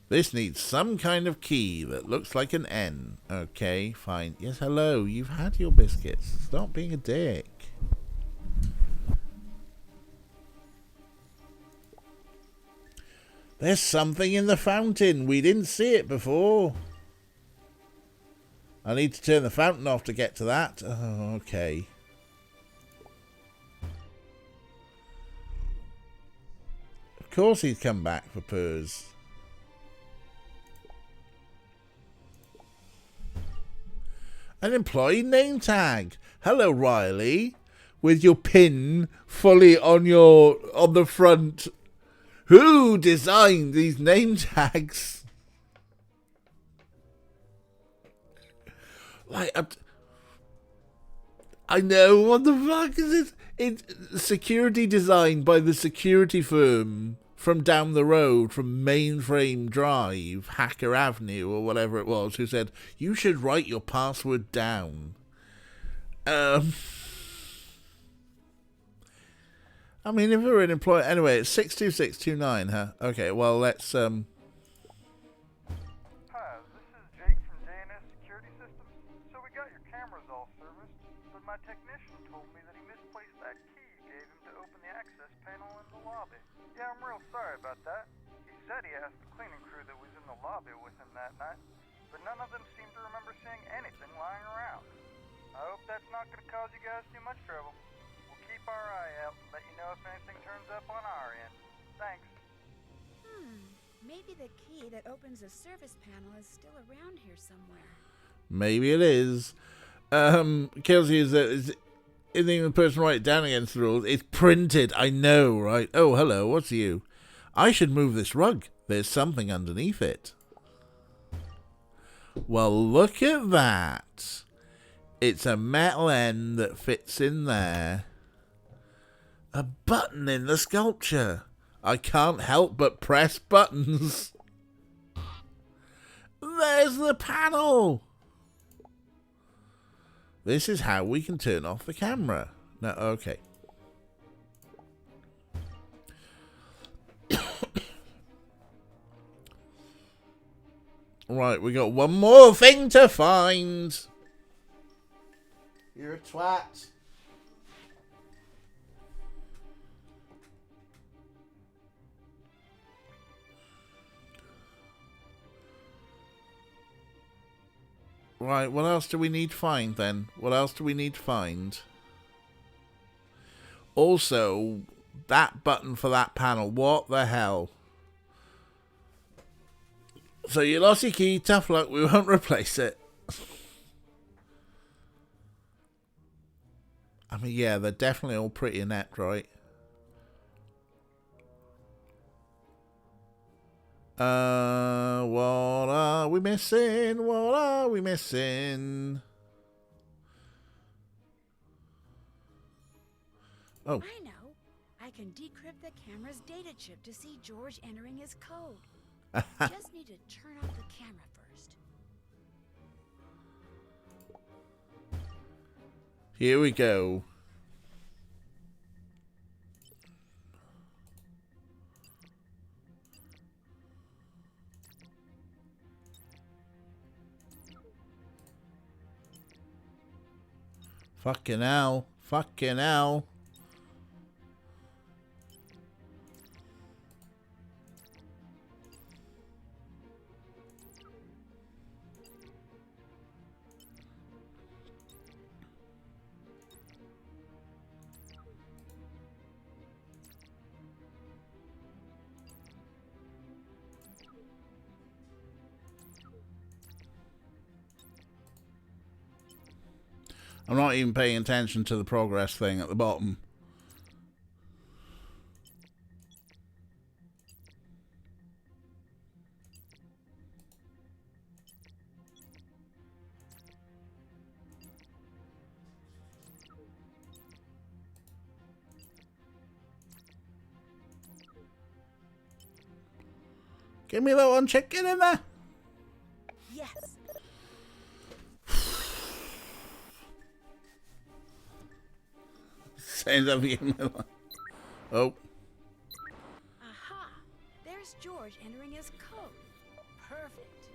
This needs some kind of key that looks like an N. Okay, fine. Yes, hello. You've had your biscuits. Stop being a dick. There's something in the fountain. We didn't see it before. I need to turn the fountain off to get to that. Oh, okay. Of course he'd come back for purrs. An employee name tag. Hello, Riley. With your pin fully on the front. Who designed these name tags? Like, I know, what the fuck is it? It's security designed by the security firm from down the road, from Mainframe Drive, Hacker Avenue, or whatever it was, who said, you should write your password down. I mean, if we were an employee... Anyway, it's 62629, huh? Okay, well, let's... Hi, this is Jake from JNS Security Systems. So we got your cameras all serviced, but my technician told me that he misplaced that key you gave him to open the access panel in the lobby. Yeah, I'm real sorry about that. He said he asked the cleaning crew that was in the lobby with him that night, but none of them seemed to remember seeing anything lying around. I hope that's not going to cause you guys too much trouble. We'll keep our eye out and let you know if anything turns up on our end. Thanks. Maybe the key that opens the service panel is still around here somewhere. Maybe it is. Kelsey, isn't even the person write it down against the rules. It's printed. I know, right? Oh, hello. What's you? I should move this rug. There's something underneath it. Well, look at that. It's a metal end that fits in there. A button in the sculpture. I can't help but press buttons. There's the panel. This is how we can turn off the camera. No, okay. Right, we got one more thing to find. You're a twat. Right, what else do we need to find then? What else do we need to find? Also, that button for that panel, what the hell? So you lost your key, tough luck, we won't replace it. I mean, yeah, they're definitely all pretty inept, right? What are we missing? What are we missing? Oh. I know. I can decrypt the camera's data chip to see George entering his code. Just need to turn off the camera first. Here we go. Fucking hell. Fucking hell. I'm not even paying attention to the progress thing at the bottom. Give me that one chicken in there. Yes. Saying something in my life. Oh. Aha! There's George entering his code. Perfect.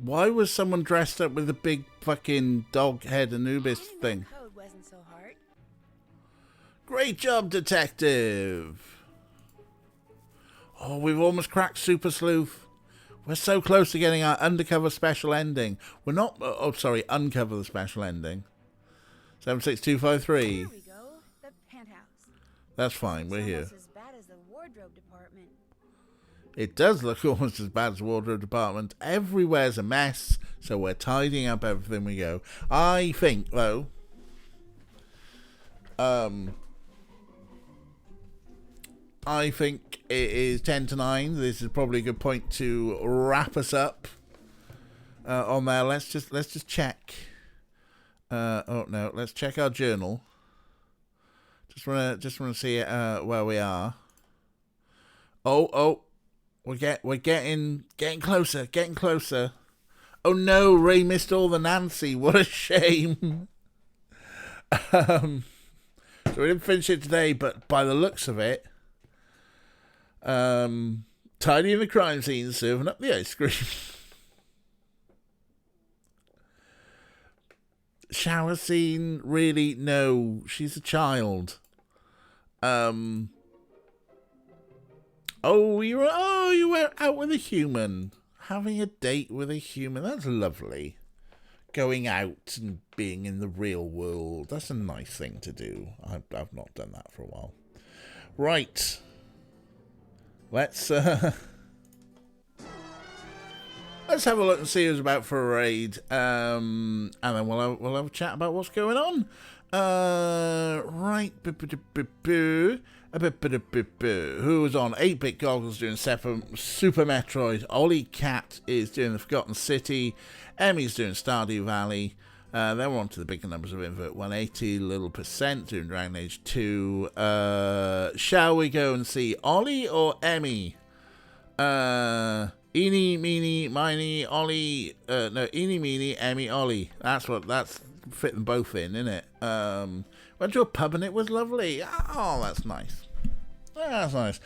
Why was someone dressed up with a big fucking dog head Anubis thing? Code wasn't so hard. Great job, detective. Oh, we've almost cracked Super Sleuth. We're so close to getting our undercover special ending. We're not... uncover the special ending. 76253. There we go. The penthouse. That's fine, we're here. Almost as bad as the wardrobe department. It does look almost as bad as the wardrobe department. Everywhere's a mess, so we're tidying up everything we go. I think, though... I think it is 10 to 9. This is probably a good point to wrap us up on there. Let's just check. Let's check our journal. Just wanna see where we are. We're getting closer, getting closer. Oh no, Ray missed all the Nancy. What a shame. So we didn't finish it today, but by the looks of it, tidying the crime scene, serving up the ice cream. Shower scene, really? No, she's a child. You were out with a human, having a date with a human. That's lovely. Going out and being in the real world. That's a nice thing to do. I've not done that for a while. Right. Let's have a look and see who's about for a raid. And then we'll have a chat about what's going on. Right. Who was on 8-Bit Goggles doing Super Metroid. Ollie Cat is doing The Forgotten City. Emmy's doing Stardew Valley. Then we're on to the bigger numbers of Invert 180. Little Percent doing Dragon Age 2. Shall we go and see Ollie or Emmy? Eeny, meeny, miny, Ollie. Eeny, meeny, Emmy, Ollie. That's fit them both in, isn't it? Went to a pub and it was lovely. Oh, that's nice. That's nice.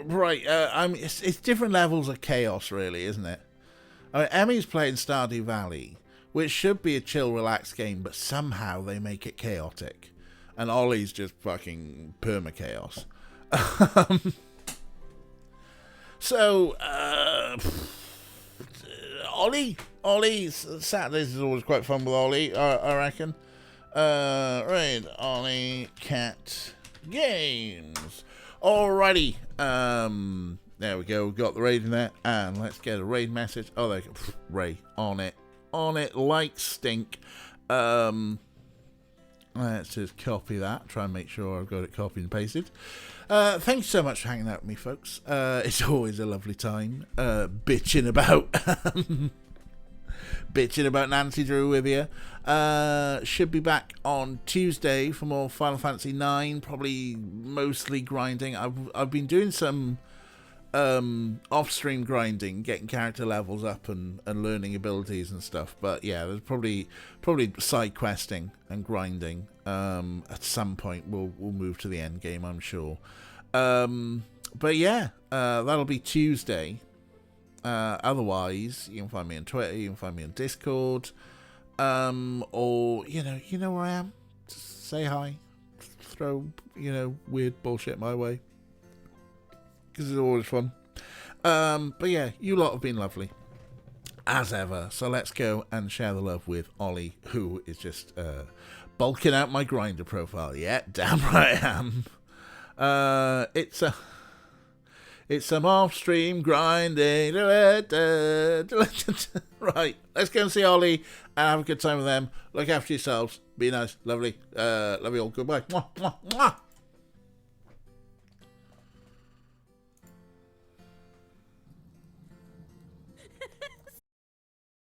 Right. It's different levels of chaos, really, isn't it? I mean, Emmy's playing Stardew Valley, which should be a chill, relaxed game, but somehow they make it chaotic, and Ollie's just fucking perma chaos. Ollie, Saturdays is always quite fun with Ollie, I reckon. Right, Ollie Cat Games. Alrighty, there we go, we've got the raid in there, and let's get a raid message. Oh, there you go. Ray, on it like stink. Let's just copy that, try and make sure I've got it copied and pasted. Thank you so much for hanging out with me, folks. It's always a lovely time bitching about Nancy Drew with you. Should be back on Tuesday for more Final Fantasy 9, probably mostly grinding. I've been doing some off-stream grinding, getting character levels up and learning abilities and stuff, but yeah, there's probably side questing and grinding. At some point we'll move to the end game, I'm sure. But yeah, that'll be Tuesday. Otherwise, you can find me on Twitter, you can find me on Discord, or you know where I am. Just say hi, throw weird bullshit my way, because it's always fun. But yeah, you lot have been lovely as ever, so let's go and share the love with Ollie, who is just bulking out my grinder profile. Yeah, damn right I am. It's some off-stream grinding. Right, let's go and see Ollie and have a good time with them. Look after yourselves. Be nice. Lovely. Love you all. Goodbye. Mwah, mwah, mwah.